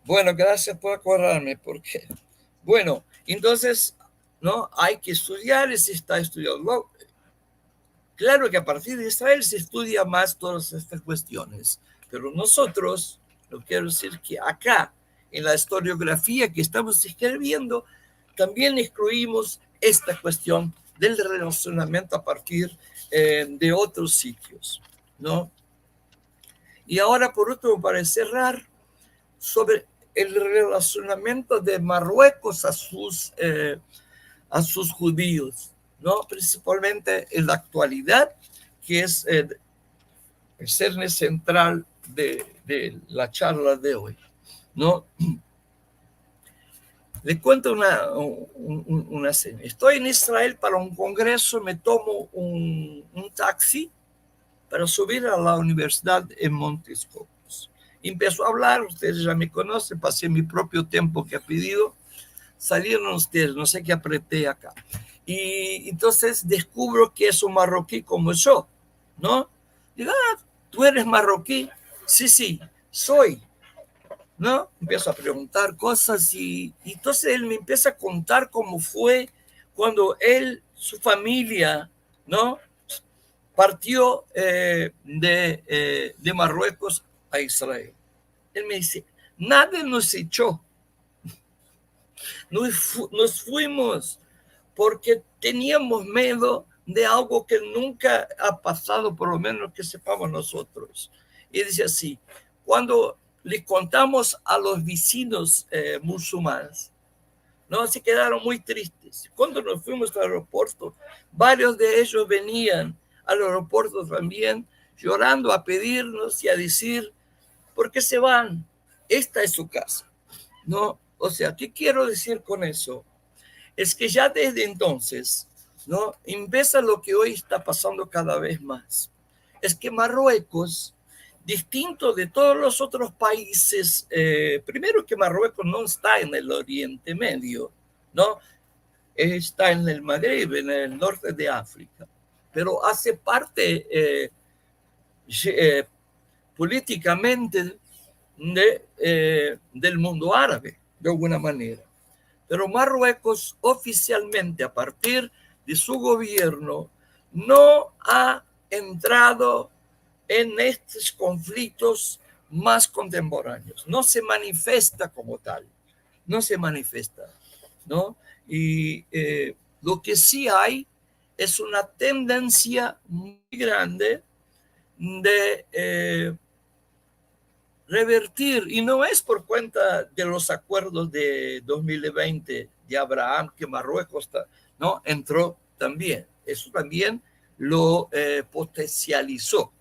Bueno, gracias por acordarme, porque, bueno, entonces, ¿no? Hay que estudiar y se está estudiando. Claro que a partir de Israel se estudia más todas estas cuestiones, pero nosotros, lo quiero decir que acá, en la historiografía que estamos escribiendo, también excluimos esta cuestión del relacionamiento a partir de otros sitios, ¿no? Y ahora, por último, para cerrar, sobre el relacionamiento de Marruecos a sus judíos, ¿no? Principalmente en la actualidad, que es el cerne central de la charla de hoy, ¿no? Le cuento una escena. Estoy en Israel para un congreso, me tomo un taxi para subir a la universidad en Montes Cocos. Empezó a hablar, ustedes ya me conocen, pasé mi propio tiempo que ha pedido, salieron ustedes, no sé qué apreté acá. Y entonces descubro que es un marroquí como yo, ¿no? Digo, ¿tú eres marroquí? Sí, soy, ¿no? Empiezo a preguntar cosas y entonces él me empieza a contar cómo fue cuando él, su familia, ¿no? Partió de Marruecos a Israel. Él me dice, nadie nos echó. Nos fuimos porque teníamos miedo de algo que nunca ha pasado, por lo menos que sepamos nosotros. Y dice así, cuando les contamos a los vecinos musulmanes, ¿no? Se quedaron muy tristes. Cuando nos fuimos al aeropuerto, varios de ellos venían al aeropuerto también llorando a pedirnos y a decir, ¿por qué se van? Esta es su casa, ¿no? O sea, ¿qué quiero decir con eso? Es que ya desde entonces, ¿no? Empieza lo que hoy está pasando cada vez más. Es que Marruecos, distinto de todos los otros países, primero que Marruecos no está en el Oriente Medio, ¿no? Está en el Magreb, en el norte de África, pero hace parte políticamente del mundo árabe, de alguna manera. Pero Marruecos oficialmente, a partir de su gobierno, no ha entrado en estos conflictos más contemporáneos. No se manifiesta como tal. No se manifiesta, ¿no? Y lo que sí hay es una tendencia muy grande de revertir, y no es por cuenta de los acuerdos de 2020 de Abraham que Marruecos no entró también. Eso también lo potencializó.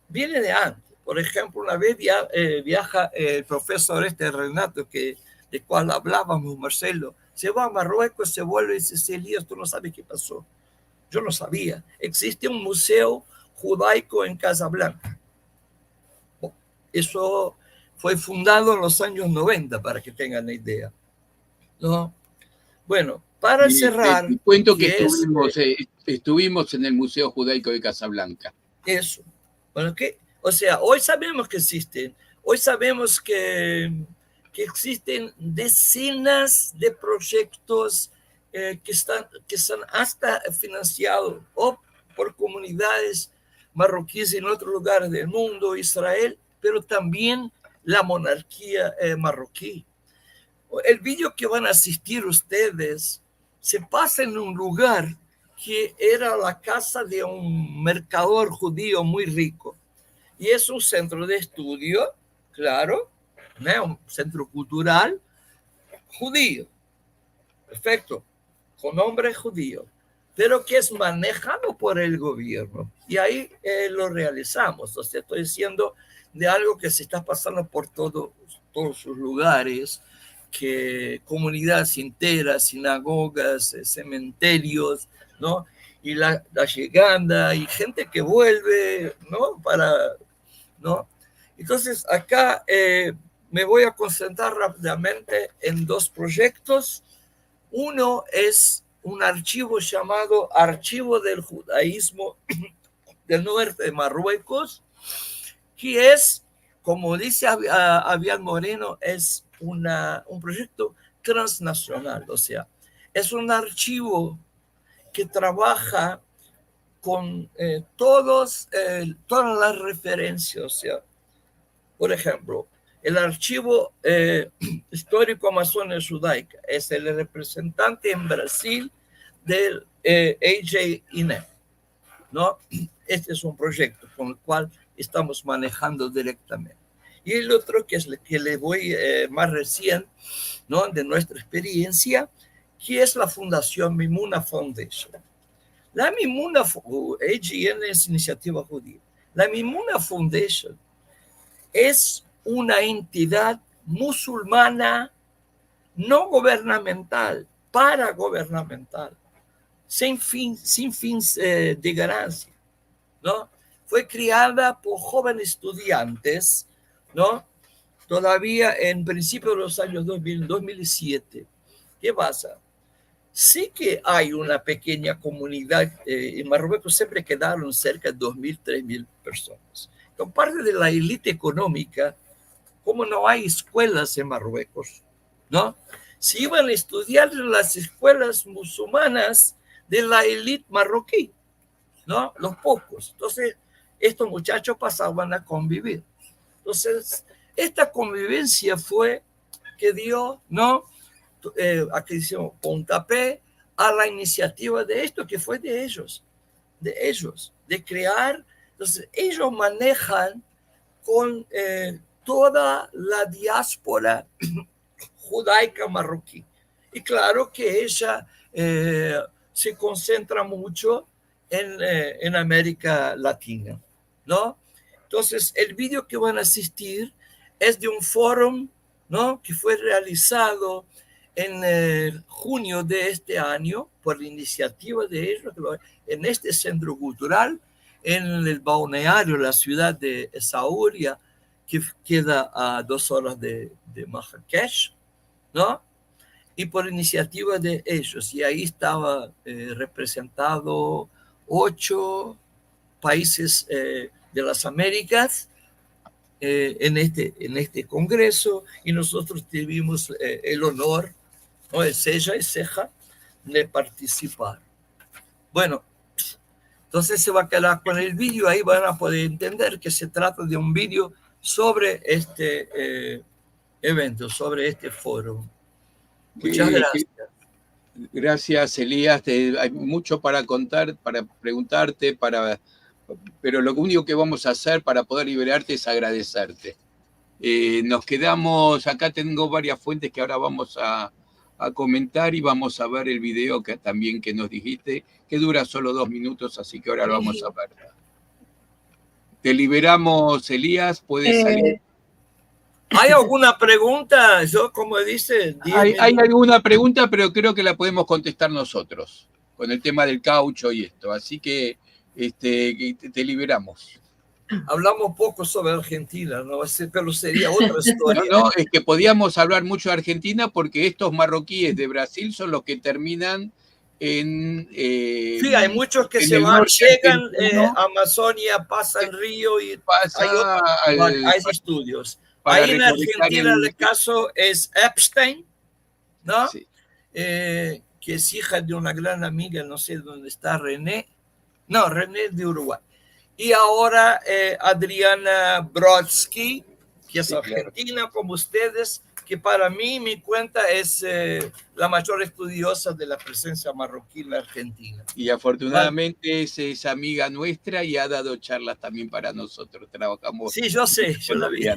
Viene de antes. Por ejemplo, una vez viaja el profesor Renato, de cual hablábamos, Marcelo, se va a Marruecos, se vuelve y dice, Elías, tú no sabes qué pasó. Yo no sabía. Existe un museo judaico en Casablanca. Eso fue fundado en los años 90, para que tengan la idea, ¿no? Bueno, para cerrar... Te cuento que estuvimos en el Museo Judaico de Casablanca. Eso. Bueno, o sea, hoy sabemos que existen. Hoy sabemos que existen decenas de proyectos que están hasta financiados o por comunidades marroquíes en otros lugares del mundo, Israel, pero también la monarquía marroquí. El vídeo que van a asistir ustedes se pasa en un lugar que era la casa de un mercader judío muy rico. Y es un centro de estudio, claro, ¿no? Un centro cultural judío, perfecto, con nombre judío, pero que es manejado por el gobierno. Y ahí lo realizamos. O sea, estoy diciendo de algo que se está pasando por todos sus lugares, que comunidades enteras, sinagogas, cementerios, ¿no? Y la llegada y gente que vuelve, ¿no? ¿No? Entonces, acá me voy a concentrar rápidamente en dos proyectos. Uno es un archivo llamado Archivo del Judaísmo del Norte de Marruecos, que es, como dice Avian Moreno, es un proyecto transnacional, o sea, es un archivo que trabaja con todas las referencias, o sea, por ejemplo, el archivo histórico Amazonia Judaica es el representante en Brasil del AJ INEP, ¿no? Este es un proyecto con el cual estamos manejando directamente. Y el otro, que es el que le voy más recién, ¿no? De nuestra experiencia, que es la Fundación Mimuna Foundation. La Mimuna, AGN es iniciativa judía. La Mimuna Foundation es una entidad musulmana no gubernamental, paragubernamental, sin fins de ganancia, ¿no? Fue creada por jóvenes estudiantes, ¿no? Todavía en principio de los años 2007. ¿Qué pasa? Sí que hay una pequeña comunidad, en Marruecos siempre quedaron cerca de 2.000, 3.000 personas. Con parte de la élite económica, como no hay escuelas en Marruecos, ¿no? Se iban a estudiar en las escuelas musulmanas de la élite marroquí, ¿no? Los pocos. Entonces, estos muchachos pasaban a convivir. Entonces, esta convivencia fue que dio, ¿no? Aquí decimos puntapié a la iniciativa de esto, que fue de ellos, de crear. Entonces, ellos manejan con toda la diáspora judaica marroquí. Y claro que ella se concentra mucho en América Latina, ¿no? Entonces, el vídeo que van a asistir es de un foro, ¿no? Que fue realizado en junio de este año por la iniciativa de ellos en este centro cultural, en el balneario, la ciudad de Essaouira, que queda a 2 horas de Marrakech, ¿no? Y por iniciativa de ellos. Y ahí estaba representado 8 países de las Américas en este congreso, y nosotros tuvimos el honor, ¿no? El Ceja y Ceja, de participar. Bueno, entonces se va a quedar con el vídeo, ahí van a poder entender que se trata de un vídeo sobre este evento, sobre este foro. Muchas gracias. Gracias, Elías. Hay mucho para contar, para preguntarte, pero lo único que vamos a hacer para poder liberarte es agradecerte. Nos quedamos, acá tengo varias fuentes que ahora vamos a comentar, y vamos a ver el video que nos dijiste, que dura solo 2 minutos, así que ahora lo vamos a ver. Te liberamos, Elías, puedes salir. ¿Hay alguna pregunta? Yo, como dice... Hay alguna pregunta, pero creo que la podemos contestar nosotros, con el tema del caucho y esto. Así que te liberamos. Hablamos poco sobre Argentina, ¿no? Pero sería otra historia. No, es que podíamos hablar mucho de Argentina, porque estos marroquíes de Brasil son los que terminan en... sí, hay muchos que se van, llegan a Amazonia, pasan río y hay estudios. Ahí en Argentina el caso es Epstein, ¿no? Sí. Que es hija de una gran amiga, no sé dónde está, René de Uruguay. Y ahora Adriana Brodsky, que es argentina, claro, como ustedes, que para mí mi cuenta es la mayor estudiosa de la presencia marroquí en la Argentina. Y afortunadamente es amiga nuestra y ha dado charlas también para nosotros. Trabajamos. Sí, yo sé, yo la vi.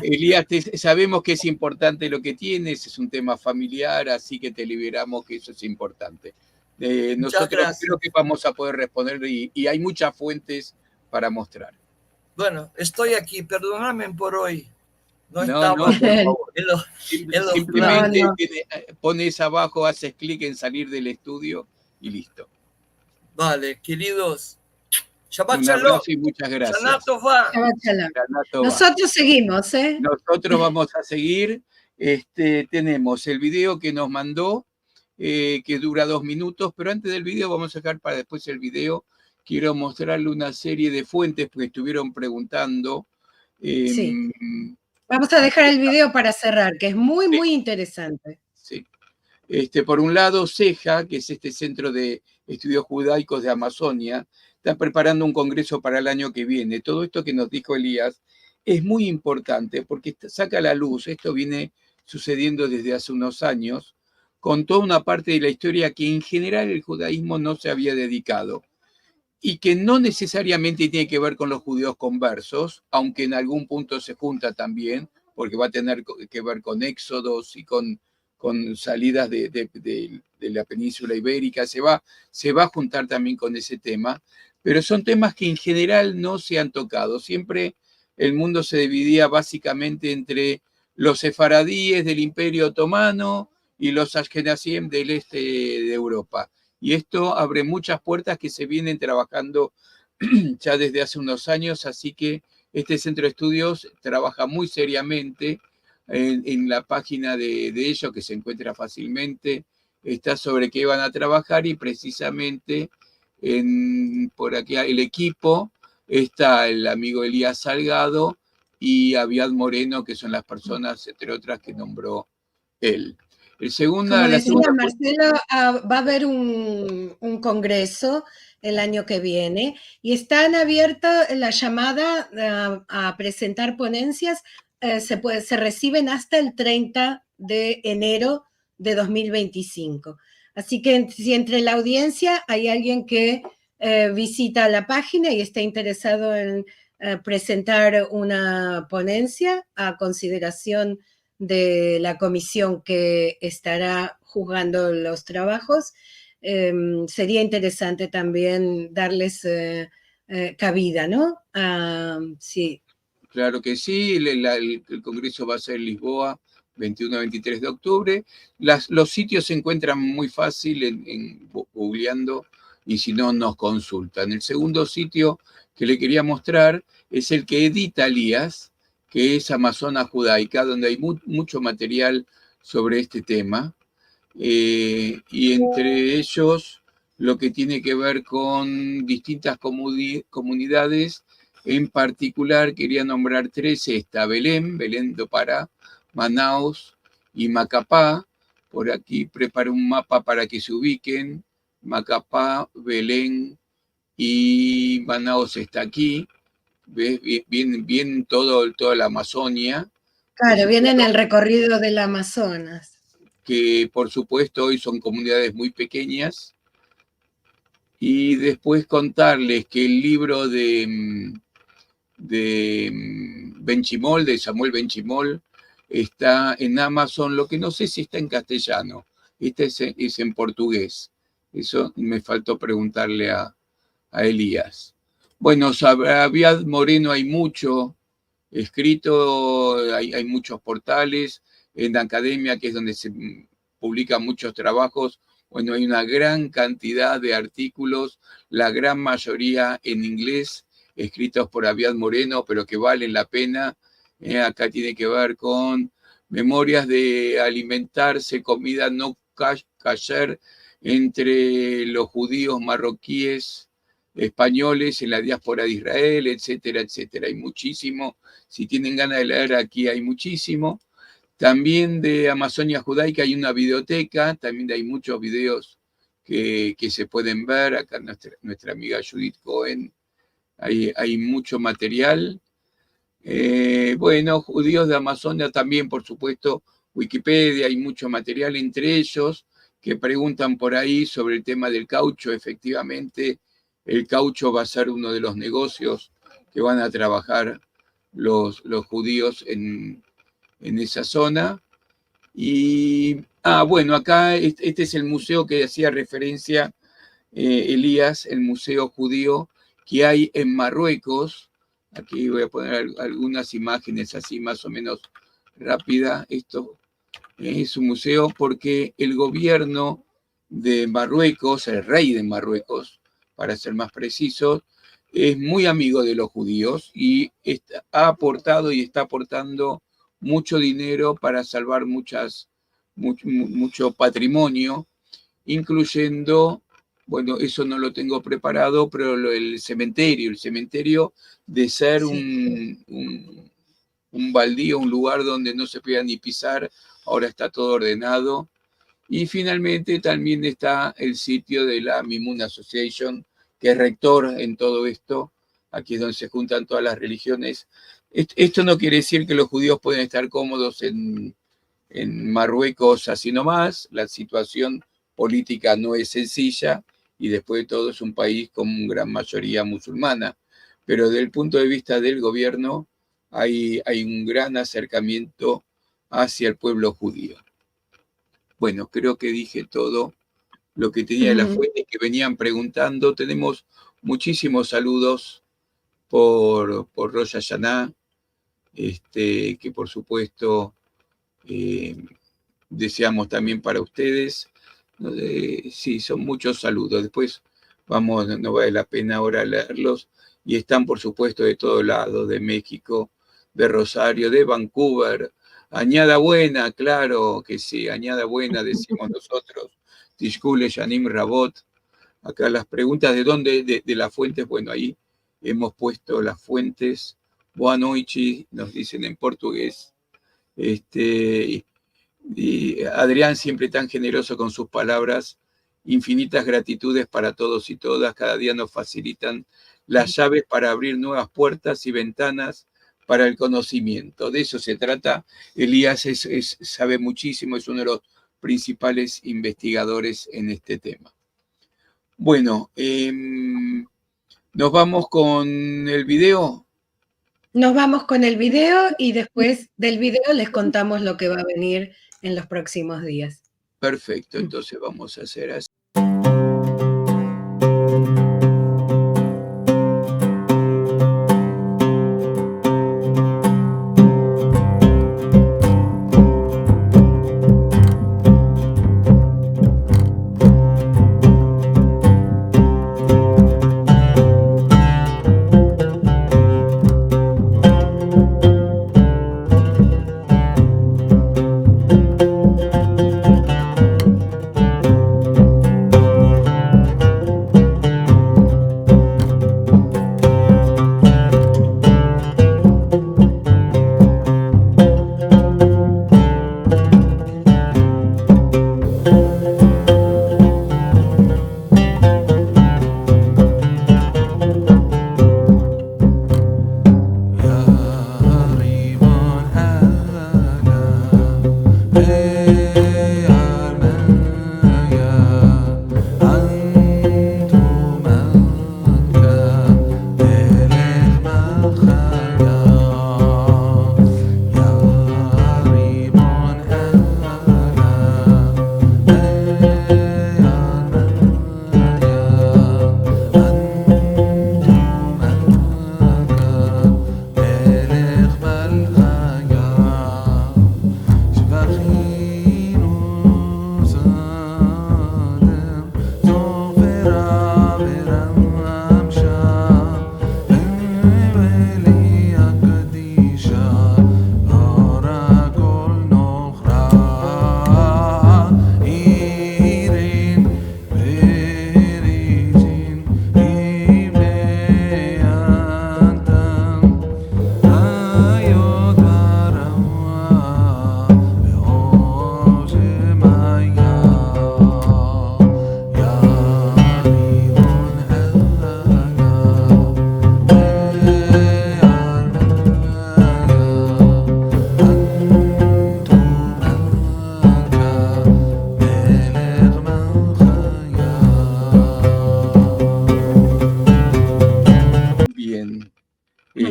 Elías, sabemos que es importante lo que tienes, es un tema familiar, así que te liberamos que eso es importante. Nosotros creo que vamos a poder responder y hay muchas fuentes para mostrar. Bueno, estoy aquí, perdóname por hoy. No, por favor. Simplemente no. pones abajo, haces clic en salir del estudio y listo. Vale, queridos. Shabbat Un abrazo y muchas gracias. Shabbat shalom. Nosotros seguimos, ¿eh? Nosotros vamos a seguir. Tenemos el video que nos mandó, que dura 2 minutos, pero antes del video vamos a dejar para después el video. Quiero mostrarle una serie de fuentes porque estuvieron preguntando. Sí. Vamos a dejar el video para cerrar, que es muy, muy interesante. Sí. Por un lado, CEJA, que es este Centro de Estudios Judaicos de Amazonia, está preparando un congreso para el año que viene. Todo esto que nos dijo Elías es muy importante porque saca a la luz, esto viene sucediendo desde hace unos años, con toda una parte de la historia que en general el judaísmo no se había dedicado y que no necesariamente tiene que ver con los judíos conversos, aunque en algún punto se junta también, porque va a tener que ver con éxodos y con salidas de la península ibérica, se va a juntar también con ese tema, pero son temas que en general no se han tocado. Siempre el mundo se dividía básicamente entre los sefaradíes del Imperio Otomano y los ashkenazim del este de Europa. Y esto abre muchas puertas que se vienen trabajando ya desde hace unos años, así que este centro de estudios trabaja muy seriamente. En la página de ellos, que se encuentra fácilmente, está sobre qué van a trabajar y precisamente por aquí el equipo está el amigo Elías Salgado y Aviad Moreno, que son las personas, entre otras, que nombró él. Como decía Marcelo, va a haber un congreso el año que viene y están abiertas la llamada a presentar ponencias, se reciben hasta el 30 de enero de 2025. Así que si entre la audiencia hay alguien que visita la página y está interesado en presentar una ponencia a consideración de la comisión que estará juzgando los trabajos, sería interesante también darles cabida, ¿no? Sí. Claro que sí, el congreso va a ser en Lisboa, 21 a 23 de octubre. Los sitios se encuentran muy fácil en googleando y si no, nos consultan. El segundo sitio que le quería mostrar es el que edita Elías, que es Amazona Judaica, donde hay mucho material sobre este tema, y entre ellos lo que tiene que ver con distintas comunidades. En particular quería nombrar 3, Belén do Pará, Manaus y Macapá. Por aquí preparé un mapa para que se ubiquen. Macapá, Belén y Manaus está aquí. ¿Ves? Bien toda la Amazonia. Claro, viene en el recorrido del Amazonas. Que por supuesto hoy son comunidades muy pequeñas. Y después contarles que el libro de Benchimol, de Samuel Benchimol, está en Amazon, lo que no sé si está en castellano. Este es en portugués. Eso me faltó preguntarle a Elías. Bueno, Aviad Moreno hay mucho escrito, hay muchos portales, en la academia, que es donde se publican muchos trabajos. Bueno, hay una gran cantidad de artículos, la gran mayoría en inglés, escritos por Aviad Moreno, pero que valen la pena. Acá tiene que ver con memorias de alimentarse, comida no kasher entre los judíos marroquíes, españoles en la diáspora de Israel, etcétera, etcétera. Hay muchísimo. Si tienen ganas de leer, aquí hay muchísimo. También de Amazonia Judaica hay una videoteca, también hay muchos videos que se pueden ver. Acá nuestra amiga Judith Cohen, hay mucho material. Bueno, judíos de Amazonia también, por supuesto, Wikipedia, hay mucho material entre ellos que preguntan por ahí sobre el tema del caucho. Efectivamente, el caucho va a ser uno de los negocios que van a trabajar los judíos en esa zona. Y, bueno, acá este es el museo que hacía referencia Elías, el museo judío que hay en Marruecos. Aquí voy a poner algunas imágenes así más o menos rápida. Esto es un museo porque el gobierno de Marruecos, el rey de Marruecos, para ser más precisos, es muy amigo de los judíos y ha aportado y está aportando mucho dinero para salvar mucho patrimonio, incluyendo, bueno, eso no lo tengo preparado, pero el cementerio de ser Sí. un baldío, un lugar donde no se podía ni pisar, ahora está todo ordenado. Y finalmente también está el sitio de la Mimun Association, que es rector en todo esto. Aquí es donde se juntan todas las religiones. Esto no quiere decir que los judíos pueden estar cómodos en Marruecos así nomás. La situación política no es sencilla y después de todo es un país con gran mayoría musulmana. Pero desde el punto de vista del gobierno hay un gran acercamiento hacia el pueblo judío. Bueno, creo que dije todo lo que tenía de las fuentes que venían preguntando. Tenemos muchísimos saludos por Rosh Hashanah, que por supuesto deseamos también para ustedes. Sí, son muchos saludos. Después no vale la pena ahora leerlos. Y están, por supuesto, de todos lados, de México, de Rosario, de Vancouver. Añada buena, claro que sí, añada buena, decimos nosotros. Tishkule, Yanim, Rabot. Acá las preguntas de dónde, de las fuentes, bueno, ahí hemos puesto las fuentes. Boa noite, nos dicen en portugués. Y Adrián, siempre tan generoso con sus palabras. Infinitas gratitudes para todos y todas. Cada día nos facilitan las llaves para abrir nuevas puertas y ventanas para el conocimiento. De eso se trata. Elías sabe muchísimo, es uno de los principales investigadores en este tema. Bueno, nos vamos con el video. Nos vamos con el video y después del video les contamos lo que va a venir en los próximos días. Perfecto, entonces vamos a hacer así.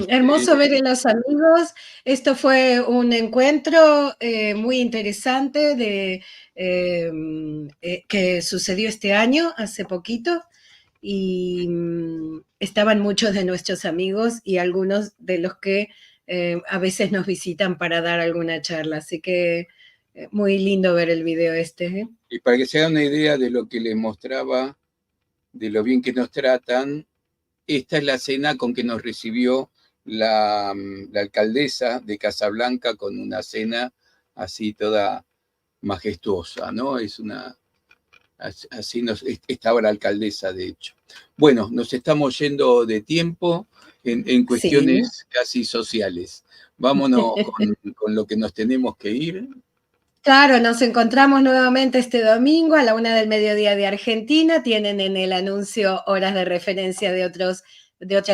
Hermoso ver a los amigos. Esto fue un encuentro muy interesante que sucedió este año, hace poquito, y estaban muchos de nuestros amigos y algunos de los que a veces nos visitan para dar alguna charla. Así que muy lindo ver el video este. Y para que se hagan una idea de lo que les mostraba, de lo bien que nos tratan, esta es la cena con que nos recibió la alcaldesa de Casablanca, con una cena así toda majestuosa, ¿no? Así estaba la alcaldesa, de hecho. Bueno, nos estamos yendo de tiempo en cuestiones Sí. casi sociales. Vámonos con lo que nos tenemos que ir. Claro, nos encontramos nuevamente este domingo a la 1:00 PM de Argentina. Tienen en el anuncio horas de referencia de otras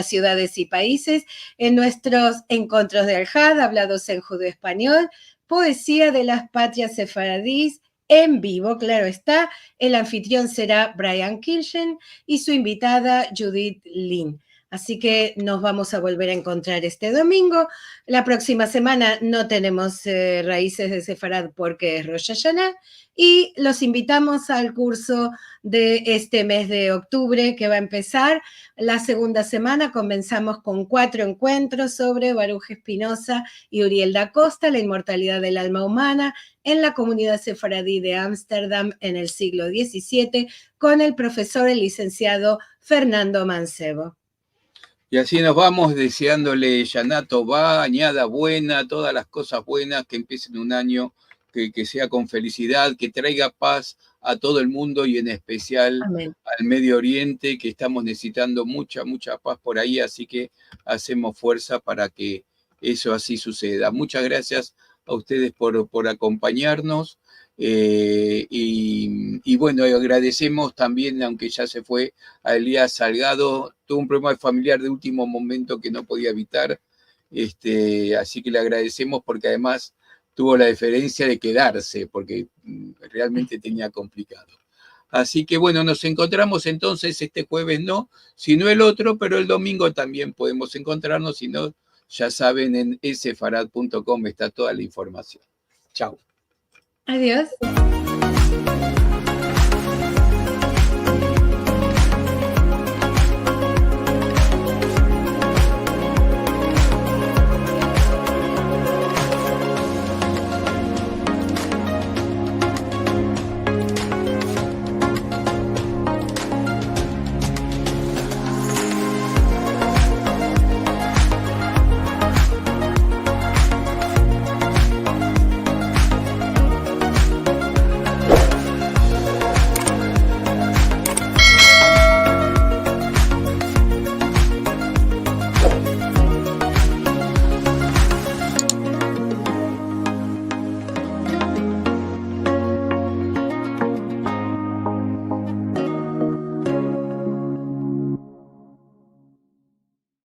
ciudades y países. En nuestros encuentros de Al-Had, hablados en judeo-español, poesía de las patrias sefaradíes en vivo, claro está. El anfitrión será Brian Kirchen y su invitada Judith Lin. Así que nos vamos a volver a encontrar este domingo. La próxima semana no tenemos raíces de Sefarad porque es Rosh Hashanah, y los invitamos al curso de este mes de octubre que va a empezar. La segunda semana comenzamos con 4 encuentros sobre Baruch Espinosa y Uriel da Costa, la inmortalidad del alma humana en la comunidad sefaradí de Ámsterdam en el siglo XVII, con el profesor, el licenciado Fernando Mancebo. Y así nos vamos deseándole Shana Tová, añada buena, todas las cosas buenas, que empiecen un año que sea con felicidad, que traiga paz a todo el mundo y en especial Amén. al Medio Oriente, que estamos necesitando mucha paz por ahí, así que hacemos fuerza para que eso así suceda. Muchas gracias a ustedes por acompañarnos. Y bueno, agradecemos también, aunque ya se fue, a Elías Salgado. Tuvo un problema familiar de último momento que no podía evitar, así que le agradecemos porque además tuvo la deferencia de quedarse, porque realmente tenía complicado. Así que bueno, nos encontramos entonces este jueves, no, sino el otro, pero el domingo también podemos encontrarnos, si no, ya saben, en sefarad.com está toda la información. Chao. Adiós.